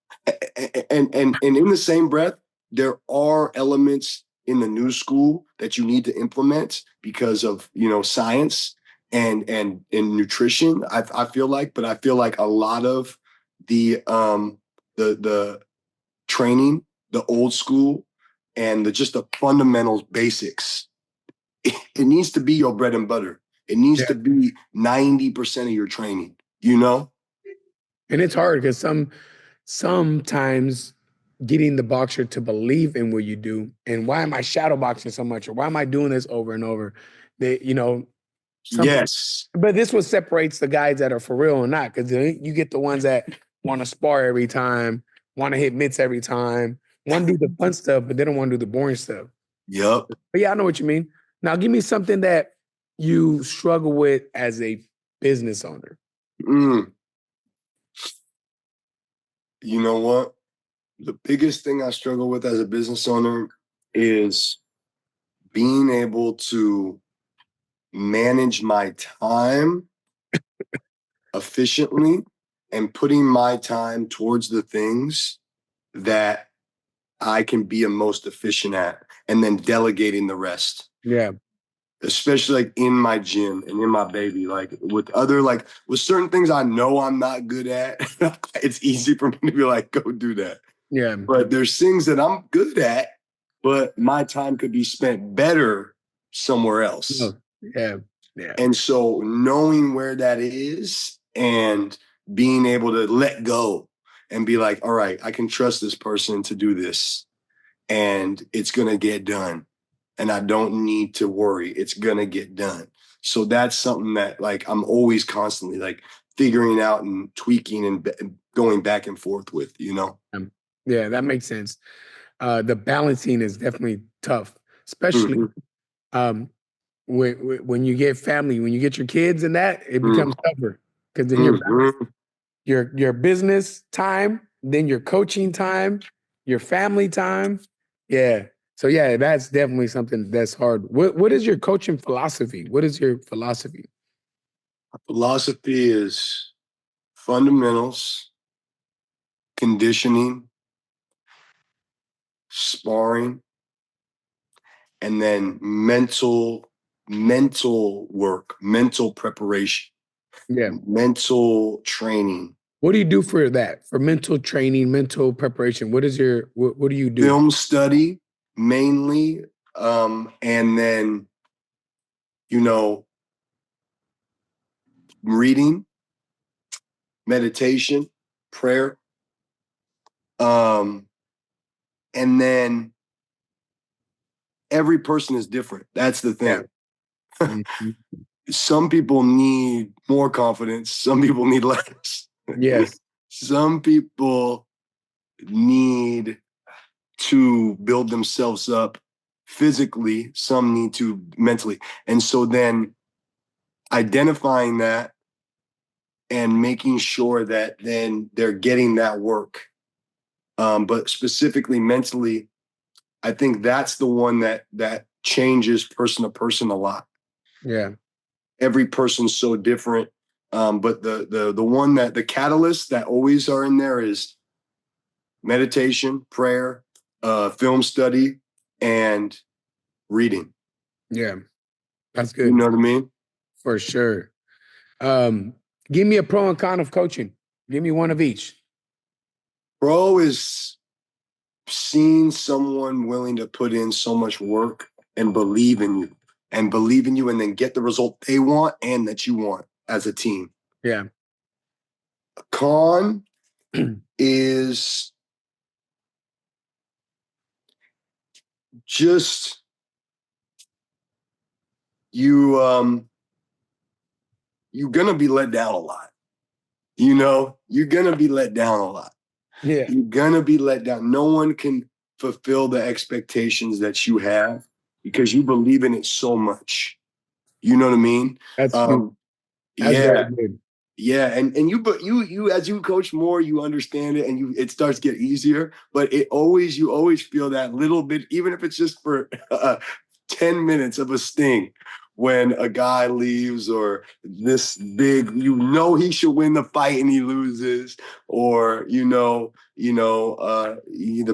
Speaker 2: And in the same breath, there are elements in the new school that you need to implement because of science and nutrition. I feel like, but I feel like a lot of the training, the old school, and just the fundamentals, basics. It needs to be your bread and butter. It needs to be 90% of your training,
Speaker 1: And it's hard because sometimes getting the boxer to believe in what you do, and why am I shadow boxing so much, or why am I doing this over and over? Some
Speaker 2: Yes.
Speaker 1: But this what separates the guys that are for real or not, because you get the ones that want to spar every time, want to hit mitts every time, want to do the fun stuff, but they don't want to do the boring stuff.
Speaker 2: Yep.
Speaker 1: But yeah, I know what you mean. Now, give me something that you struggle with as a business owner.
Speaker 2: You know what? The biggest thing I struggle with as a business owner is being able to manage my time efficiently and putting my time towards the things that I can be a most efficient at, and then delegating the rest.
Speaker 1: Yeah.
Speaker 2: Especially like in my gym and in my baby, like with certain things I know I'm not good at, it's easy for me to be like, go do that.
Speaker 1: Yeah.
Speaker 2: But there's things that I'm good at, but my time could be spent better somewhere else.
Speaker 1: Oh, yeah. Yeah.
Speaker 2: And so knowing where that is and being able to let go and be like, all right, I can trust this person to do this and it's going to get done. And I don't need to worry. It's going to get done. So that's something that like I'm always constantly like figuring out and tweaking and going back and forth with.
Speaker 1: Yeah, that makes sense. The balancing is definitely tough, especially um, when you get family, when you get your kids and that, it becomes tougher because then your business time, then your coaching time, your family time. Yeah. So yeah, that's definitely something that's hard. What is your coaching philosophy? What is your philosophy?
Speaker 2: Philosophy is fundamentals, conditioning, sparring, and then mental work, mental preparation,
Speaker 1: Yeah.
Speaker 2: mental training.
Speaker 1: What do you do for that? For mental training, mental preparation? What do you do?
Speaker 2: Film study mainly, and then reading, meditation, prayer, and then every person is different. That's the
Speaker 1: Yeah.
Speaker 2: thing.
Speaker 1: Mhm.
Speaker 2: Some people need more confidence. Some people need less.
Speaker 1: Yes.
Speaker 2: Some people need to build themselves up physically. Some need to mentally. And so then identifying that and making sure that then they're getting that work. But specifically mentally, I think that's the one that changes person to person a lot.
Speaker 1: Yeah.
Speaker 2: Every person's so different. But the one that the catalysts that always are in there is meditation, prayer, film study, and reading.
Speaker 1: Yeah. That's
Speaker 2: You
Speaker 1: good.
Speaker 2: know what I mean?
Speaker 1: For sure. Um, Give me a pro and con of coaching. Give me one of each.
Speaker 2: Pro is seeing someone willing to put in so much work and believe in you and then get the result they want and that you want as a team.
Speaker 1: Yeah.
Speaker 2: Con is just you you're gonna be let down a lot. You know, you're gonna be let down a lot.
Speaker 1: Yeah.
Speaker 2: You're gonna be let down. No one can fulfill the expectations that you have because you believe in it so much. You know what I mean?
Speaker 1: That's huge.
Speaker 2: Um,
Speaker 1: That's very
Speaker 2: yeah,
Speaker 1: good.
Speaker 2: yeah, and you as you coach more, you understand it, and it starts to get easier. But you always feel that little bit, even if it's just for 10 minutes of a sting, when a guy leaves or this big, he should win the fight and he loses, or the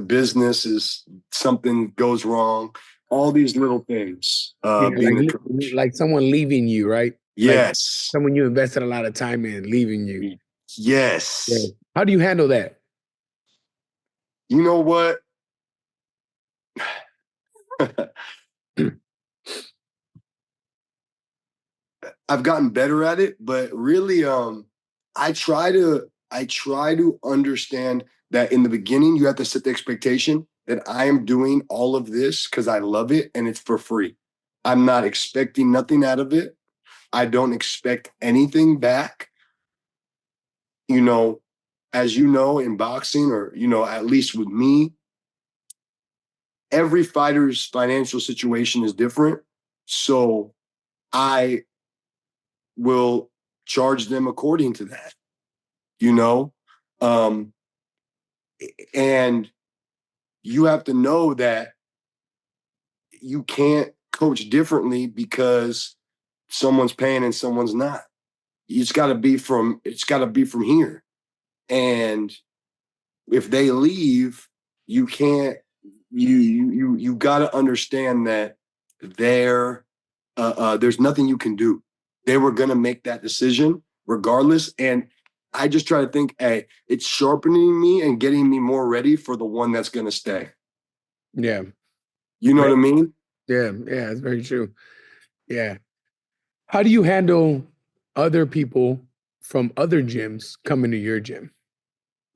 Speaker 2: business is something goes wrong. All these little things,
Speaker 1: Yeah,
Speaker 2: being a coach.
Speaker 1: like someone leaving you, right? Like
Speaker 2: Yes,
Speaker 1: someone you invested a lot of time in leaving you. Yeah.
Speaker 2: yes.
Speaker 1: How do you handle that?
Speaker 2: You know what? I've gotten better at it, but really, I try to understand that in the beginning you have to set the expectation that I am doing all of this because I love it and it's for free. I'm not expecting nothing out of it. I don't expect anything back. You know, as you know, in boxing, or at least with me, every fighter's financial situation is different. So I will charge them according to that, you know? Um, and you have to know that you can't coach differently because someone's paying and someone's not. It's got to be from here. And if they leave, you can't you got to understand that there there's nothing you can do. They were going to make that decision regardless, and I just try to think, hey, it's sharpening me and getting me more ready for the one that's going to stay.
Speaker 1: Yeah.
Speaker 2: You know what I mean?
Speaker 1: Yeah, yeah, it's very true. Yeah. How do you handle other people from other gyms coming to your gym?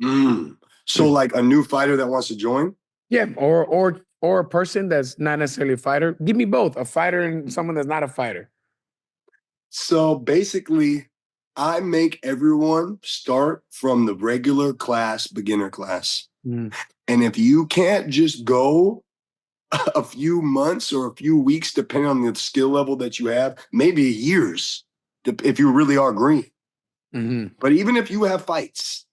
Speaker 2: So
Speaker 1: Mm.
Speaker 2: like a new fighter that wants to join.
Speaker 1: Yeah, or a person that's not necessarily a fighter. Give me both, a fighter and someone that's not a fighter.
Speaker 2: So basically, I make everyone start from the regular class, beginner class.
Speaker 1: Mm.
Speaker 2: And if you can't just go a few months or a few weeks, depending on the skill level that you have, maybe years, if you really are green.
Speaker 1: Mm-hmm.
Speaker 2: But even if you have fights,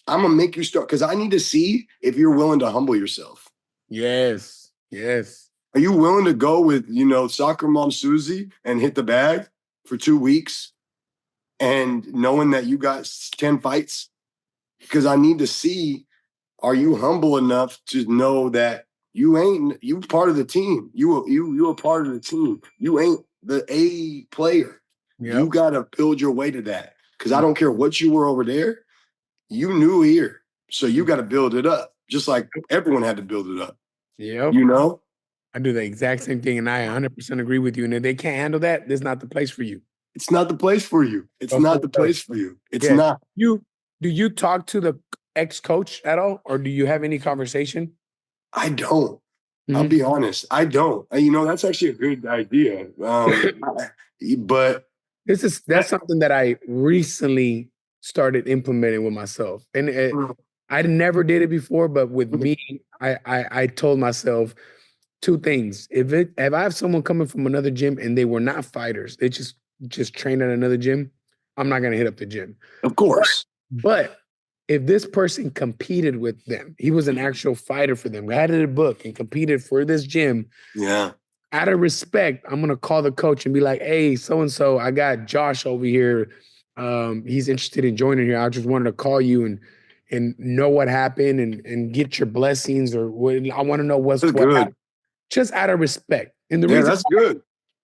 Speaker 2: I'm gonna make you start because I need to see if you're willing to humble yourself.
Speaker 1: Yes. Yes.
Speaker 2: Are you willing to go with, soccer mom Susie and hit the bag for 2 weeks and knowing that you got 10 fights? Because I need to see, are you humble enough to know that you part of the team. You are part of the team. You ain't the A player. You
Speaker 1: Yep.
Speaker 2: gotta build your way to that. Because I don't care what you were over there, you knew here. So you gotta build it up. Just like everyone had to build it up.
Speaker 1: Yep.
Speaker 2: You know?
Speaker 1: I do the exact same thing, and I 100% agree with you. And if they can't handle that, this is not the place for you.
Speaker 2: It's not the place for you. It's
Speaker 1: Of
Speaker 2: not the
Speaker 1: course.
Speaker 2: place for you. It's
Speaker 1: Yeah.
Speaker 2: not.
Speaker 1: You do you talk to the ex-coach at all, or do you have any conversation?
Speaker 2: I don't. I'll
Speaker 1: Mhm.
Speaker 2: be honest. I don't. That's actually a good idea. But
Speaker 1: That's something that I recently started implementing with myself, and I never did it before. But with me, I told myself two things: if I have someone coming from another gym and they were not fighters, they just trained at another gym, I'm not gonna hit up the gym.
Speaker 2: of course.
Speaker 1: But if this person competed with them, he was an actual fighter for them, had a book and competed for this gym.
Speaker 2: Yeah.
Speaker 1: Out of respect, I'm gonna call the coach and be like, "Hey, so and so, I got Josh over here. He's interested in joining here. I just wanted to call you and know what happened and get your blessings or what. I want to know
Speaker 2: That's
Speaker 1: what
Speaker 2: good.
Speaker 1: happened, just out of respect." And
Speaker 2: Yeah, that's good.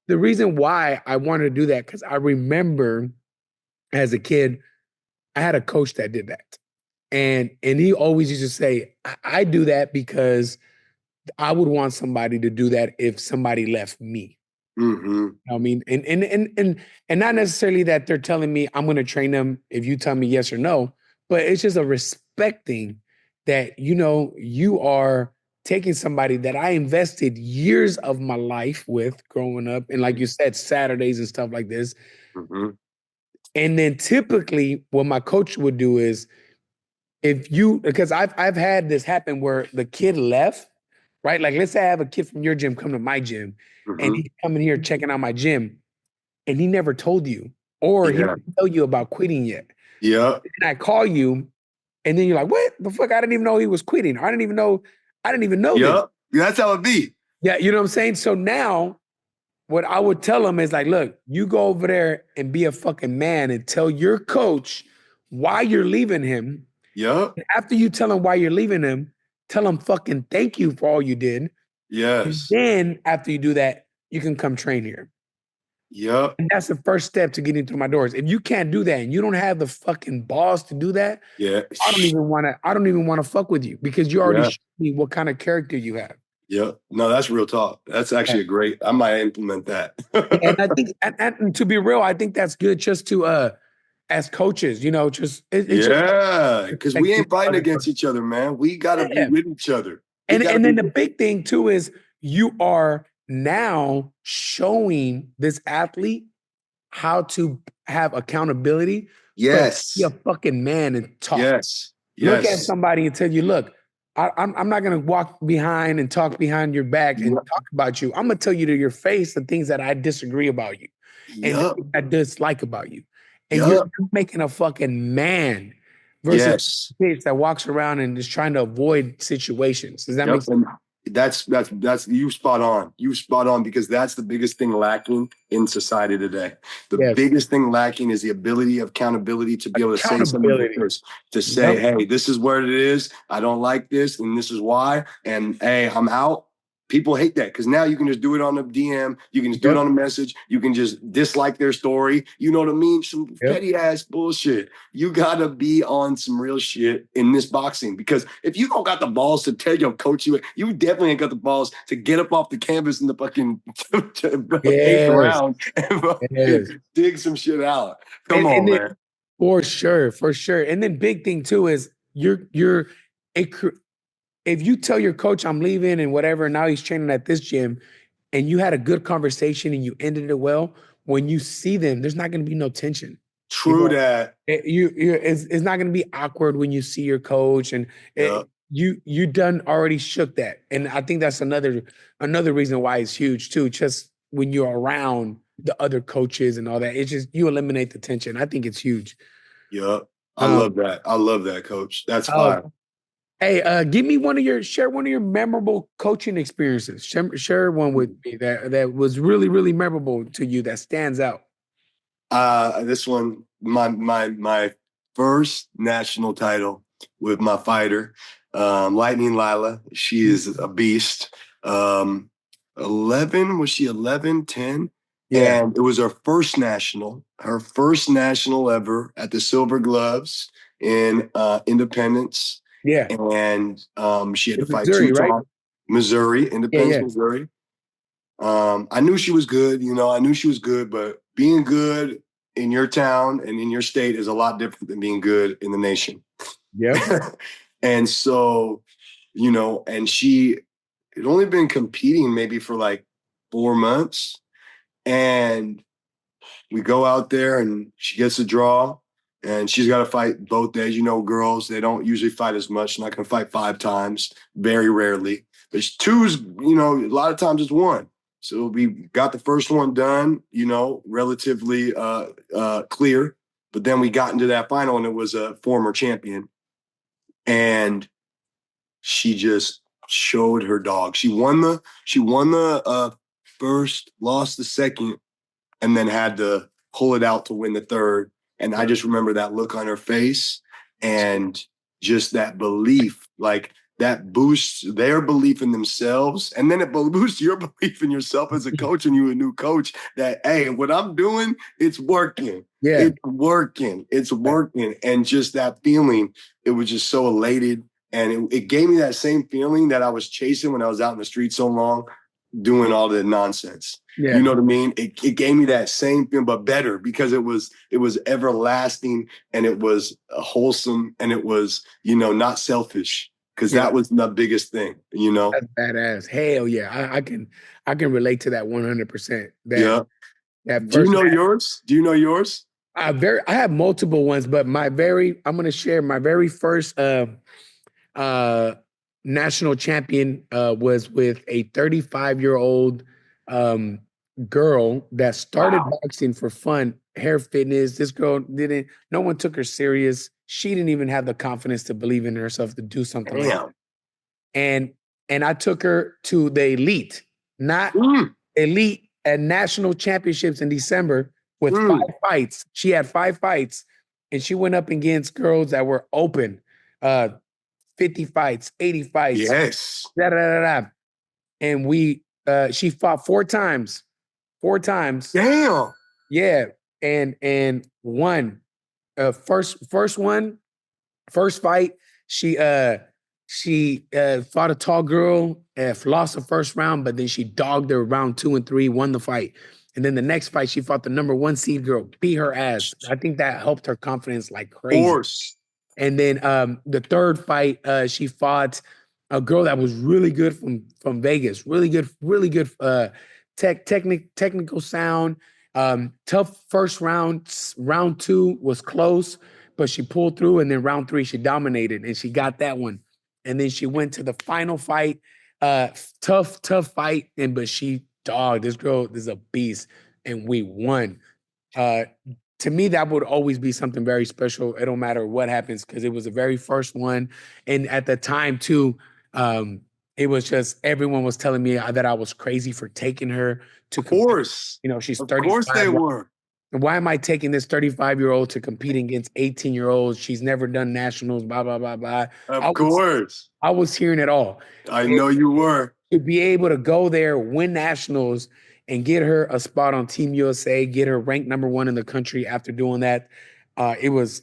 Speaker 1: the reason why I wanted to do that because I remember as a kid, I had a coach that did that. And he always used to say, I do that because I would want somebody to do that if somebody left me.
Speaker 2: Mm-hmm.
Speaker 1: I mean, and not necessarily that they're telling me I'm going to train them if you tell me yes or no, but it's just a respecting that you are taking somebody that I invested years of my life with growing up, and like you said, Saturdays and stuff like this,
Speaker 2: Mm-hmm.
Speaker 1: And then typically what my coach would do is because I've had this happen where the kid left, right? Like let's say I have a kid from your gym come to my gym and
Speaker 2: Mm-hmm.
Speaker 1: he's coming here checking out my gym and he never told you or he
Speaker 2: Yeah.
Speaker 1: didn't tell you about quitting yet.
Speaker 2: Yeah.
Speaker 1: And I call you and then you're like, what the fuck? I didn't even know he was quitting. I didn't even know this.
Speaker 2: Yeah. That's how it be.
Speaker 1: Yeah, you know what I'm saying? So now what I would tell him is like, look, you go over there and be a fucking man and tell your coach why you're leaving him.
Speaker 2: Yep.
Speaker 1: After you tell him why you're leaving him, tell him fucking thank you for all you did. And
Speaker 2: Yes.
Speaker 1: then after you do that, you can come train here.
Speaker 2: Yep.
Speaker 1: And that's the first step to getting through my doors. If you can't do that and you don't have the fucking balls to do that,
Speaker 2: Yeah.
Speaker 1: I don't even want to fuck with you because you already
Speaker 2: Yeah.
Speaker 1: showed me what kind of character you have.
Speaker 2: Yeah. No, that's real talk. That's
Speaker 1: Yeah.
Speaker 2: actually a great. I might implement that.
Speaker 1: And I think, and to be real, I think that's good just to, as coaches, it's just
Speaker 2: Yeah, because we
Speaker 1: respecting
Speaker 2: ain't fighting
Speaker 1: other
Speaker 2: against
Speaker 1: coaches.
Speaker 2: each other, man. We gotta be
Speaker 1: Yeah.
Speaker 2: with each other. We
Speaker 1: And
Speaker 2: gotta
Speaker 1: and
Speaker 2: be.
Speaker 1: then the big thing too is you are now showing this athlete how to have accountability, but be a
Speaker 2: Yes.
Speaker 1: fucking man and talk.
Speaker 2: Yes.
Speaker 1: Look at
Speaker 2: Yes.
Speaker 1: somebody and tell you, look, I'm not gonna walk behind and talk behind your back and
Speaker 2: Yep.
Speaker 1: talk about you. I'm gonna tell you to your face the things that I disagree about you and the
Speaker 2: Yep.
Speaker 1: things I dislike about you. And you're
Speaker 2: Yep.
Speaker 1: making a fucking man versus
Speaker 2: Yes.
Speaker 1: a bitch that walks around and is trying to avoid situations. Does that make
Speaker 2: Yep.
Speaker 1: sense?
Speaker 2: And that's you spot on. You spot on because that's the biggest thing lacking in society today. The
Speaker 1: Yes.
Speaker 2: biggest thing lacking is the ability of accountability to be able to say something to
Speaker 1: Accountability.
Speaker 2: others, to say,
Speaker 1: Yep.
Speaker 2: hey, this is what it is. I don't like this, and this is why. And hey, I'm out. People hate that because now you can just do it on a DM, you can just do it
Speaker 1: Yep.
Speaker 2: on a message, you can just dislike their story. You know what I mean? Some
Speaker 1: Yep.
Speaker 2: petty ass bullshit. You gotta be on some real shit in this boxing because if you don't got the balls to tell your coach you definitely ain't got the balls to get up off the canvas in the fucking eighth
Speaker 1: Yes.
Speaker 2: round and
Speaker 1: Yes.
Speaker 2: fucking dig some shit out. Come
Speaker 1: And
Speaker 2: on,
Speaker 1: then
Speaker 2: man.
Speaker 1: for sure, for sure. And then big thing too is you're a if you tell your coach I'm leaving and whatever, now he's training at this gym, and you had a good conversation and you ended it well, when you see them, there's not going to be no tension. You
Speaker 2: True
Speaker 1: know,
Speaker 2: that.
Speaker 1: it's not going to be awkward when you see your coach, and
Speaker 2: Yeah,
Speaker 1: you done already shook that, and I think that's another reason why it's huge too. Just when you're around the other coaches and all that, it's just you eliminate the tension. I think it's huge.
Speaker 2: yeah. I love
Speaker 1: Um,
Speaker 2: that. I love that, coach. That's
Speaker 1: uh,
Speaker 2: fire.
Speaker 1: Hey, share one of your memorable coaching experiences. Share one with me that was really, really memorable to you that stands out.
Speaker 2: This one, my first national title with my fighter, Lightning Lila. She is a beast. Um, 11, was she 11, 10?
Speaker 1: Yeah,
Speaker 2: And it was her first national ever at the Silver Gloves in Independence.
Speaker 1: yeah.
Speaker 2: And she had to
Speaker 1: In
Speaker 2: fight two
Speaker 1: Missouri, right?
Speaker 2: times. Missouri,
Speaker 1: Yeah,
Speaker 2: Independence,
Speaker 1: yeah,
Speaker 2: Missouri. I knew she was good, I knew she was good, but being good in your town and in your state is a lot different than being good in the nation.
Speaker 1: yep,
Speaker 2: And so, and she had only been competing maybe for like 4 months. And we go out there and she gets a draw and she's got to fight both days. Girls, they don't usually fight as much. Not going to fight 5 times, very rarely. But two's, a lot of times it's one. So we got the first one done, relatively clear. But then we got into that final and it was a former champion. And she just showed her dog. She won the first, lost the second, and then had to pull it out to win the third. And I
Speaker 1: yep,
Speaker 2: just remember that look on her face and just that belief, like that boosts their belief in themselves. And then it boosts your belief in yourself as a coach and you a new coach that, hey, what I'm doing, it's working.
Speaker 1: yeah,
Speaker 2: It's working. It's working. And just that feeling, it was just so elated. And it gave me that same feeling that I was chasing when I was out in the street so long, doing all the nonsense. You
Speaker 1: yeah,
Speaker 2: know what I mean? It gave me that same feeling, but better because it was everlasting and it was wholesome and it was, not selfish because
Speaker 1: yeah.
Speaker 2: that was the biggest thing.
Speaker 1: That's badass. Hell yeah, I can relate to that 100%. That
Speaker 2: Yeah.
Speaker 1: that
Speaker 2: Do you
Speaker 1: first
Speaker 2: know
Speaker 1: match.
Speaker 2: yours? Do you know yours?
Speaker 1: I have multiple ones, but I'm gonna share my very first uh national champion was with a 35-year-old um girl that started
Speaker 2: Wow.
Speaker 1: boxing for fun, hair fitness. This girl didn't, no one took her serious. She didn't even have the confidence to believe in herself to do something like
Speaker 2: Damn.
Speaker 1: that. And I took her to the elite, not
Speaker 2: Mm,
Speaker 1: elite at national championships in December with five
Speaker 2: mm.
Speaker 1: fights. She had 5 fights, and she went up against girls that were open, uh, 50 fights, 80 fights,
Speaker 2: Yes.
Speaker 1: da da da da. And she fought 4 times, 4 times,
Speaker 2: Damn.
Speaker 1: yeah, and won. First one, first fight, she fought a tall girl, lost the first round, but then she dogged her round 2 and 3, won the fight. And then the next fight, she fought the number 1 seed girl, beat her ass. I think that helped her confidence like crazy.
Speaker 2: Force.
Speaker 1: And then the third fight, she fought a girl that was really good from Vegas, really good technical sound. Tough first round. Round two was close, but she pulled through, and then round three she dominated, and she got that one. And then she went to the final fight. Tough fight, and but she dogged this girl. This is a beast, and we won. Uh, to me, that would always be something very special. It don't matter what happens because it was the very first one, and at the time too, um, it was just everyone was telling me that I was crazy for taking her to compete.
Speaker 2: Force.
Speaker 1: You know, she's
Speaker 2: Of course they
Speaker 1: 35.
Speaker 2: were.
Speaker 1: Why am I taking this 35-year-old to compete against 18-year-olds? She's never done nationals, blah, blah, blah, blah. I
Speaker 2: Of
Speaker 1: was
Speaker 2: course.
Speaker 1: I was hearing it all.
Speaker 2: I
Speaker 1: And
Speaker 2: know you were.
Speaker 1: to be able to go there, win nationals, and get her a spot on Team USA, get her ranked number 1 in the country after doing that, it was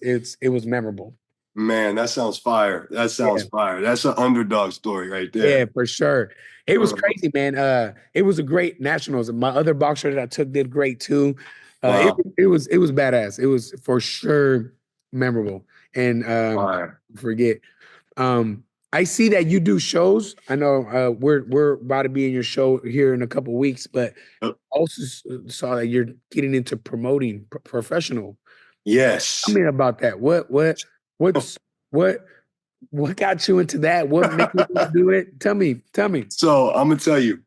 Speaker 1: memorable.
Speaker 2: Man, that sounds fire. That sounds
Speaker 1: Yeah.
Speaker 2: fire. That's an underdog story right
Speaker 1: Yeah,
Speaker 2: there.
Speaker 1: for sure. It was
Speaker 2: Uh,
Speaker 1: crazy, man. It was a great nationals. My other boxer that I took did great too.
Speaker 2: wow.
Speaker 1: It was badass. It was for sure memorable. And
Speaker 2: Fire.
Speaker 1: forget. I see that you do shows. I know we're about to be in your show here in a couple weeks, but
Speaker 2: Uh,
Speaker 1: also saw that you're getting into promoting professional. Tell
Speaker 2: yes.
Speaker 1: me about that. What's what what got you into that? What made you want to do it? Tell me.
Speaker 2: So I'm gonna tell you,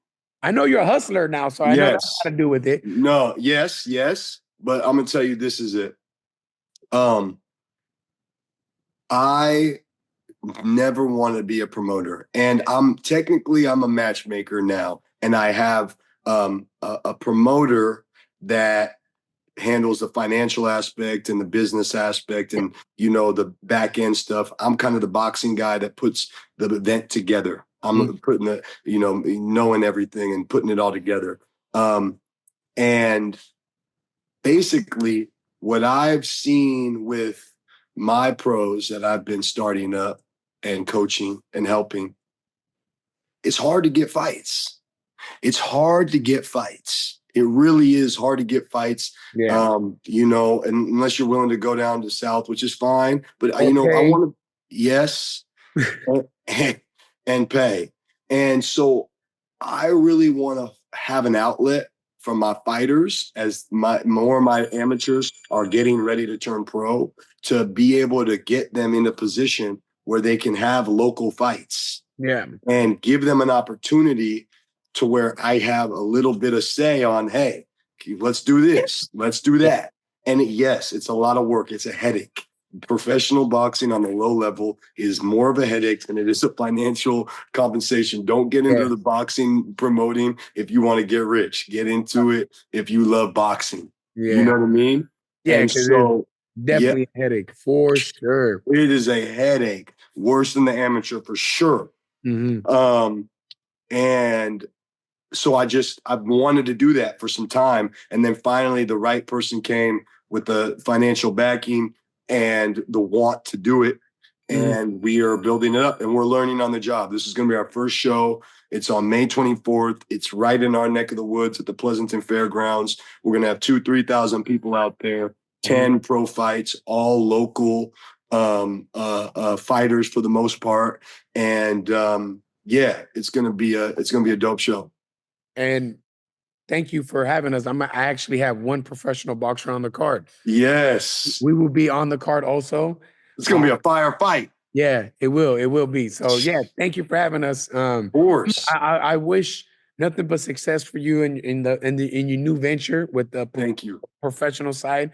Speaker 1: I know you're a hustler now, so I know that
Speaker 2: yes.
Speaker 1: got to do with it.
Speaker 2: No, yes, yes. But I'm gonna tell you this is it. Um, I never wanted to be a promoter. And I'm a matchmaker now. And I have a promoter that handles the financial aspect and the business aspect and the back end stuff. I'm kind of the boxing guy that puts the event together.
Speaker 1: Mm.
Speaker 2: I'm putting knowing everything and putting it all together. And basically what I've seen with my pros that I've been starting up and coaching and helping, it's hard to get fights. It's hard to get fights. It really is hard to get fights.
Speaker 1: Yeah.
Speaker 2: And unless you're willing to go down to South, which is fine. But I
Speaker 1: Okay.
Speaker 2: want to, yes, and, and pay. And so I really want to have an outlet for my fighters as more of my amateurs are getting ready to turn pro to be able to get them in a position where they can have local fights
Speaker 1: Yeah.
Speaker 2: and give them an opportunity to where I have a little bit of say on, hey, let's do this, let's do that. And yes, it's a lot of work. It's a headache. Professional boxing on the low level is more of a headache than it is a financial compensation. Don't get into
Speaker 1: Yeah.
Speaker 2: the boxing promoting if you want to get rich. Get into it if you love boxing. You
Speaker 1: Yeah.
Speaker 2: know what I mean?
Speaker 1: Yeah,
Speaker 2: And
Speaker 1: because it's
Speaker 2: so, yeah,
Speaker 1: definitely a headache for sure.
Speaker 2: it is a headache, worse than the amateur for sure.
Speaker 1: Hmm.
Speaker 2: Um, and so I've wanted to do that for some time. And then finally the right person came with the financial backing and the want to do it.
Speaker 1: Hmm.
Speaker 2: And we are building it up and we're learning on the job. This is going to be our first show. It's on May 24th. It's right in our neck of the woods at the Pleasanton Fairgrounds. We're going to have 3,000 people out there, 10 pro fights, all local fighters for the most part. And yeah, it's gonna be a dope show.
Speaker 1: And thank you for having us. I actually have one professional boxer on the card.
Speaker 2: Yes.
Speaker 1: We will be on the card also.
Speaker 2: It's gonna be a firefight.
Speaker 1: Yeah, it will. It will be. So yeah, thank you for having us.
Speaker 2: Of course.
Speaker 1: I wish nothing but success for you in your new venture with the
Speaker 2: Thank you.
Speaker 1: professional side.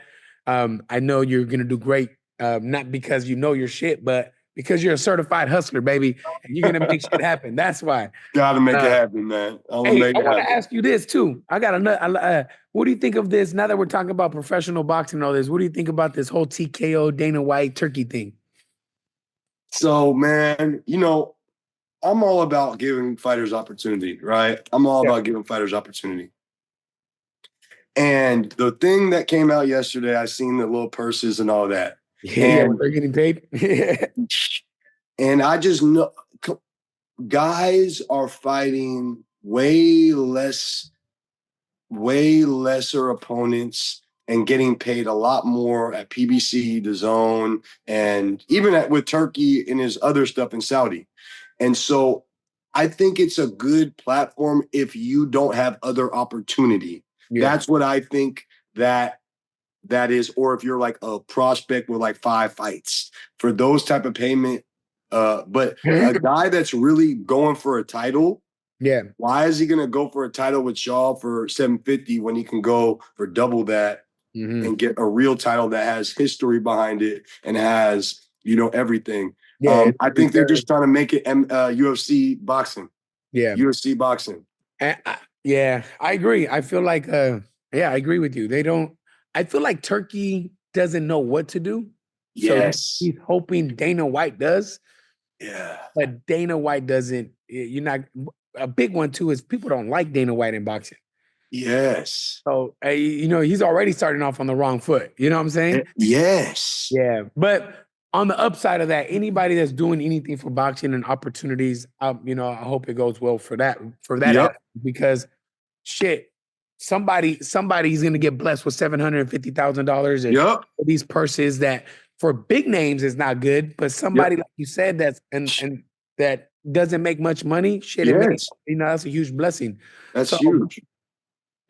Speaker 1: I know you're gonna do great. Not because you know your shit, but because you're a certified hustler, baby, and you're gonna make shit happen. That's why.
Speaker 2: Gotta make it
Speaker 1: Uh,
Speaker 2: happen, man. I'm gonna
Speaker 1: hey,
Speaker 2: make
Speaker 1: I
Speaker 2: it
Speaker 1: want to
Speaker 2: happen.
Speaker 1: ask you this too. I got another. What do you think of this? Now that we're talking about professional boxing and all this, what do you think about this whole TKO Dana White turkey thing?
Speaker 2: So, man, I'm all about giving fighters opportunity, right? I'm all
Speaker 1: Yeah,
Speaker 2: about giving fighters opportunity. And the thing that came out yesterday, I seen the little purses and all that.
Speaker 1: yeah, when
Speaker 2: And
Speaker 1: they're getting paid.
Speaker 2: and I just know guys are fighting way lesser opponents and getting paid a lot more at PBC, the Zone, and even with Turkey and his other stuff in Saudi. And so I think it's a good platform if you don't have other opportunity.
Speaker 1: Yeah,
Speaker 2: That's what I think that is, or if you're like a prospect with like 5 fights for those type of payment. But a guy that's really going for a title,
Speaker 1: yeah.
Speaker 2: why is he going to go for a title with Shaw for 750 when he can go for double that
Speaker 1: Hmm.
Speaker 2: and get a real title that has history behind it and has, everything.
Speaker 1: Yeah, it's
Speaker 2: I think they're
Speaker 1: return.
Speaker 2: just trying to make it UFC boxing,
Speaker 1: Yeah,
Speaker 2: UFC boxing.
Speaker 1: yeah. I agree. I feel like, yeah, I agree with you. They don't. I feel like Turkey doesn't know what to do, so
Speaker 2: Yes.
Speaker 1: he's hoping Dana White does,
Speaker 2: Yeah.
Speaker 1: but Dana White doesn't. You're not. A big one too is people don't like Dana White in boxing.
Speaker 2: Yes.
Speaker 1: So he's already starting off on the wrong foot. You know what I'm saying?
Speaker 2: Yes.
Speaker 1: Yeah, but on the upside of that, anybody that's doing anything for boxing and opportunities, I hope it goes well for that
Speaker 2: Yep.
Speaker 1: aspect, because shit, somebody's gonna get blessed with $750,000 and
Speaker 2: Yep.
Speaker 1: these purses that for big names is not good, but
Speaker 2: Yep.
Speaker 1: somebody like you said that's and that doesn't make much money, shit, it makes
Speaker 2: Yes.
Speaker 1: that's a huge blessing.
Speaker 2: That's
Speaker 1: So
Speaker 2: huge.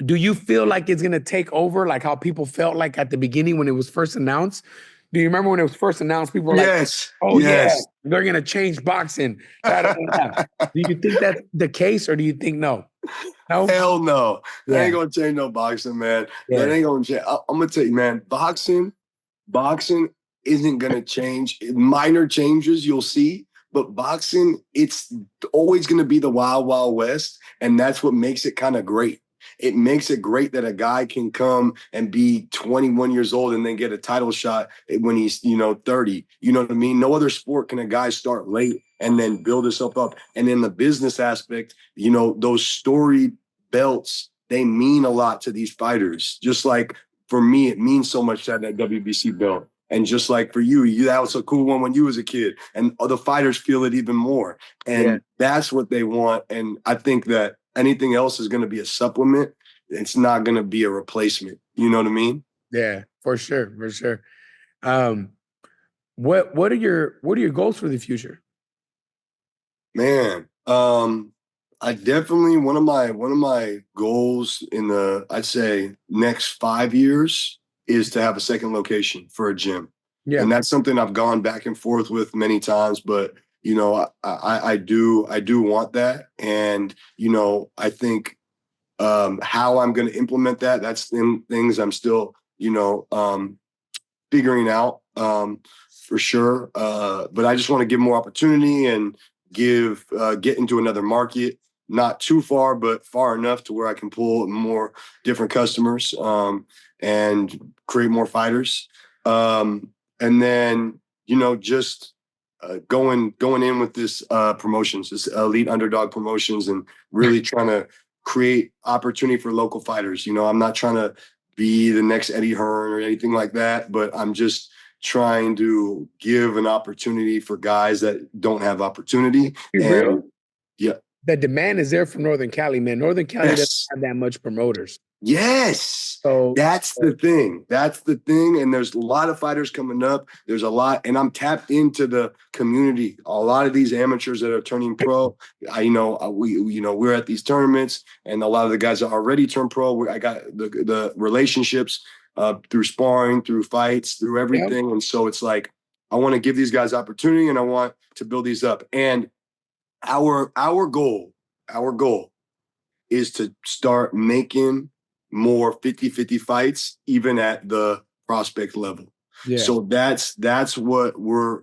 Speaker 1: do you feel like it's gonna take over, like how people felt like at the beginning when it was first announced? Do you remember when it was first announced? People were like,
Speaker 2: Yes.
Speaker 1: "Oh yeah,
Speaker 2: Yes.
Speaker 1: they're gonna change boxing." Da, da, da, da. Do you think that's the case, or do you think no? No.
Speaker 2: Hell no. That
Speaker 1: Yeah.
Speaker 2: ain't gonna change no boxing, man. That
Speaker 1: Yeah.
Speaker 2: ain't gonna change. I'm gonna tell you, man, boxing isn't gonna change. Minor changes you'll see, but boxing, it's always gonna be the wild, wild west. And that's what makes it kind of great. It makes it great that a guy can come and be 21 years old and then get a title shot when he's, 30. You know what I mean? No other sport can a guy start late and then build himself up. And in the business aspect, those storied belts, they mean a lot to these fighters. Just like for me, it means so much to have that WBC belt. And just like for you, that was a cool one when you was a kid. And the fighters feel it even more.
Speaker 1: Yeah.
Speaker 2: And that's what they want. And I think that anything else is going to be a supplement. It's not going to be a replacement. You know what I mean?
Speaker 1: Yeah. For sure. For sure. Um, what are your goals for the future?
Speaker 2: Man, I definitely one of my goals in the I'd say next 5 years is to have a second location for a gym,
Speaker 1: Yeah.
Speaker 2: and that's something I've gone back and forth with many times. But I do want that, and I think how I'm going to implement that, that's things I'm still figuring out for sure. But I just want to give more opportunity and get into another market, not too far, but far enough to where I can pull more different customers and create more fighters. And then just going in with this promotions, this elite underdog promotions, and really trying to create opportunity for local fighters. I'm not trying to be the next Eddie Hearn or anything like that, but I'm just trying to give an opportunity for guys that don't have opportunity.
Speaker 1: Be
Speaker 2: And
Speaker 1: real.
Speaker 2: yeah,
Speaker 1: The demand is there from Northern Cali, man. Northern Cali doesn't
Speaker 2: yes,
Speaker 1: have that much promoters.
Speaker 2: Yes,
Speaker 1: So
Speaker 2: that's the thing. That's the thing. And there's a lot of fighters coming up. There's a lot, and I'm tapped into the community. A lot of these amateurs that are turning pro. We're at these tournaments, and a lot of the guys that already turned pro. I got the relationships through sparring, through fights, through
Speaker 1: yeah,
Speaker 2: everything. And so it's like I want to give these guys opportunity, and I want to build these up. And our goal is to start making more 50-50 fights, even at the prospect level.
Speaker 1: yeah,
Speaker 2: So that's what we're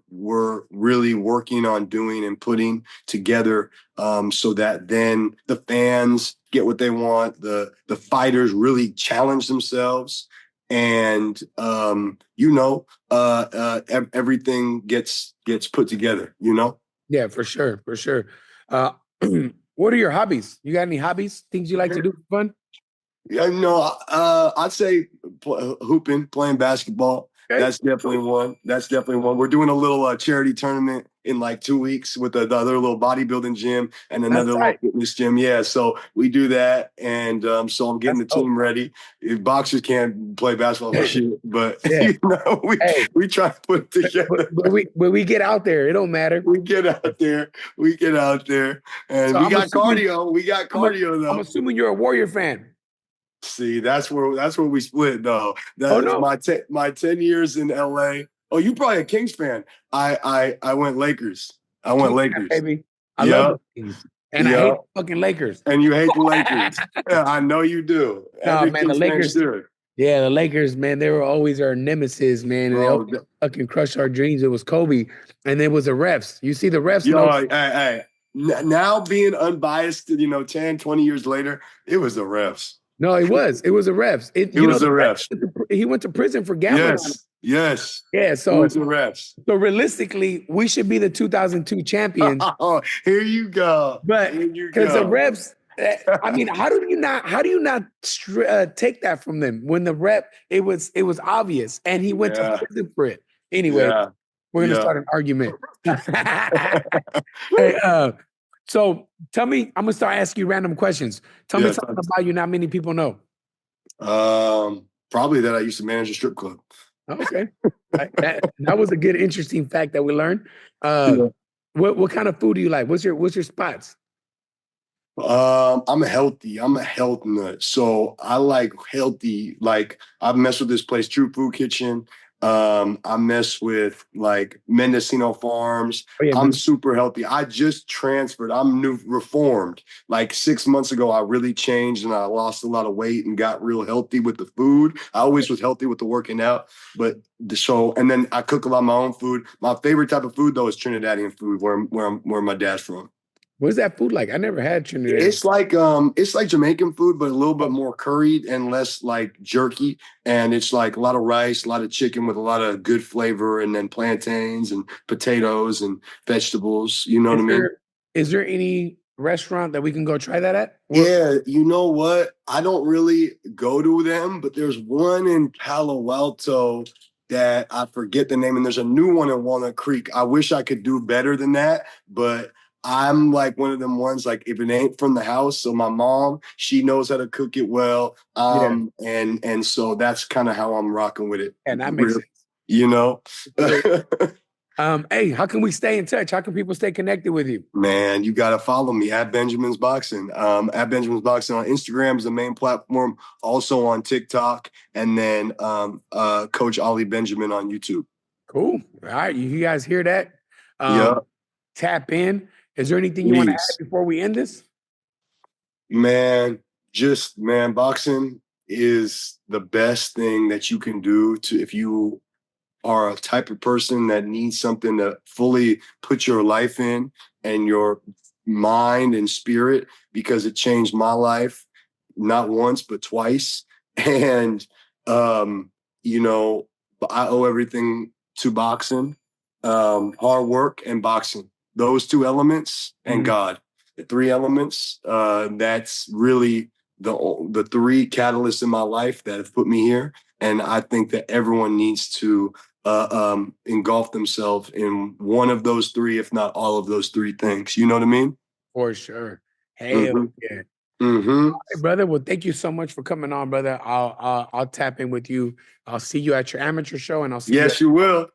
Speaker 2: really working on doing and putting together, so that then the fans get what they want, the fighters really challenge themselves, and everything gets put together.
Speaker 1: yeah, for sure, for sure. Uh, what are your hobbies? You got any hobbies? Things you like to do for fun?
Speaker 2: Yeah, no, I'd say hooping, playing basketball.
Speaker 1: Okay,
Speaker 2: That's definitely one. That's definitely one. We're doing a little charity tournament in like 2 weeks with the other little bodybuilding gym and
Speaker 1: that's
Speaker 2: another little
Speaker 1: tight.
Speaker 2: fitness gym. Yeah, so we do that, and so I'm getting
Speaker 1: That's
Speaker 2: the
Speaker 1: dope.
Speaker 2: team ready. If boxers can't play basketball for shit, but
Speaker 1: Yeah.
Speaker 2: we
Speaker 1: Hey,
Speaker 2: we try to put it together.
Speaker 1: but we get out there. It don't matter.
Speaker 2: We get out there. We get out there, and
Speaker 1: So
Speaker 2: we got cardio. We got
Speaker 1: I'm, a,
Speaker 2: cardio
Speaker 1: I'm
Speaker 2: though.
Speaker 1: assuming you're a Warrior fan.
Speaker 2: See, that's where we split though.
Speaker 1: Oh
Speaker 2: That's
Speaker 1: no.
Speaker 2: my 10 years in LA. Oh, you probably a Kings fan. I went Lakers. I went
Speaker 1: Kings fan,
Speaker 2: Lakers.
Speaker 1: baby. I love the
Speaker 2: Yep.
Speaker 1: Kings. And I hate
Speaker 2: Yep.
Speaker 1: the fucking Lakers.
Speaker 2: And you hate the Lakers. Yeah, I know you do.
Speaker 1: No,
Speaker 2: Every
Speaker 1: man, the
Speaker 2: Kings fan
Speaker 1: Lakers,
Speaker 2: should.
Speaker 1: yeah, the Lakers, man, they were always our nemesis, man. And they always
Speaker 2: Bro,
Speaker 1: fucking crushed our dreams. It was Kobe. And it was the refs. You see the refs know.
Speaker 2: hey. Now being unbiased, 10, 20 years later, it was the refs.
Speaker 1: No, it was. It was the refs.
Speaker 2: It was the refs.
Speaker 1: He went to prison for gambling on it.
Speaker 2: Yes. Yes.
Speaker 1: Yeah,
Speaker 2: It was
Speaker 1: so
Speaker 2: the refs.
Speaker 1: so realistically, we should be the 2002 champions.
Speaker 2: Oh, here you go.
Speaker 1: But
Speaker 2: Here you
Speaker 1: because the
Speaker 2: go.
Speaker 1: reps, I mean, how do you not take that from them when the rep it was obvious and he went to
Speaker 2: Yeah,
Speaker 1: prison for it. Anyway,
Speaker 2: yeah,
Speaker 1: we're gonna
Speaker 2: yeah.
Speaker 1: start an argument. Hey, so tell me, I'm gonna start asking you random questions. Tell me
Speaker 2: Yeah.
Speaker 1: something about you not many people know.
Speaker 2: Probably that I used to manage a strip club.
Speaker 1: Okay, that was a good, interesting fact that we learned. Uh,
Speaker 2: Yeah.
Speaker 1: what kind of food do you like? What's your spots?
Speaker 2: I'm healthy. I'm a health nut. So I like healthy. Like I mess with this place, True Food Kitchen. I mess with like Mendocino Farms.
Speaker 1: Oh yeah,
Speaker 2: I'm
Speaker 1: man.
Speaker 2: super healthy. I just transferred. I'm new reformed. Like 6 months ago, I really changed and I lost a lot of weight and got real healthy with the food. I always was healthy with the working out, but and then I cook a lot of my own food. My favorite type of food though is Trinidadian food, where my dad's from.
Speaker 1: What's that food like? I never had Trinidad.
Speaker 2: It's like Jamaican food, but a little bit
Speaker 1: Oh,
Speaker 2: more curried and less like jerky. And it's like a lot of rice, a lot of chicken with a lot of good flavor, and then plantains and potatoes and vegetables. You know what
Speaker 1: Is
Speaker 2: I mean?
Speaker 1: there any restaurant that we can go try that at?
Speaker 2: Yeah, you know what? I don't really go to them, but there's one in Palo Alto that I forget the name, and there's a new one in Walnut Creek. I wish I could do better than that, but I'm like one of them ones like if it ain't from the house, so my mom, she knows how to cook it well.
Speaker 1: Yeah,
Speaker 2: And so that's kind of how I'm rocking with it.
Speaker 1: and that makes sense.
Speaker 2: You know?
Speaker 1: Great. Hey, how can we stay in touch? How can people stay connected with you?
Speaker 2: Man, you got to follow me at Benjamin's Boxing. At Benjamin's Boxing on Instagram is the main platform, also on TikTok, and then Coach Ollie Benjamin on YouTube.
Speaker 1: Cool. All right, you guys hear that?
Speaker 2: Yeah,
Speaker 1: Tap in. Is there anything you want to add
Speaker 2: please.
Speaker 1: before we end this?
Speaker 2: Man, boxing is the best thing that you can do to if you are a type of person that needs something to fully put your life in and your mind and spirit, because it changed my life not once but twice. And um you know I owe everything to boxing, hard work and boxing, those two elements, and
Speaker 1: Mhm.
Speaker 2: God, the three elements. That's really the three catalysts in my life that have put me here, and I think that everyone needs to engulf themselves in one of those three, if not all of those three things. You know what I mean?
Speaker 1: For sure. Hell
Speaker 2: Mm-hmm.
Speaker 1: yeah.
Speaker 2: Mm-hmm.
Speaker 1: Hey, brother, well, thank you so much for coming on, brother. I'll tap in with you. I'll see you at your amateur show, and I'll see you.
Speaker 2: Yes, you will.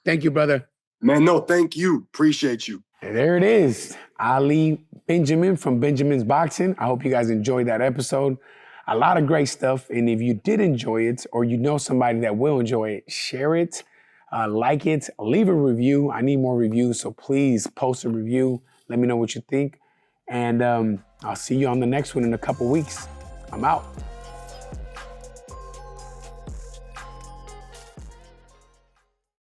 Speaker 1: Thank you, brother.
Speaker 2: Man, no, thank you. Appreciate you.
Speaker 1: And there it is, Ali Benjamin from Benjamin's Boxing. I hope you guys enjoyed that episode. A lot of great stuff. And if you did enjoy it, or you know somebody that will enjoy it, share it, like it, leave a review. I need more reviews, so please post a review. Let me know what you think. And I'll see you on the next one in a couple weeks. I'm out.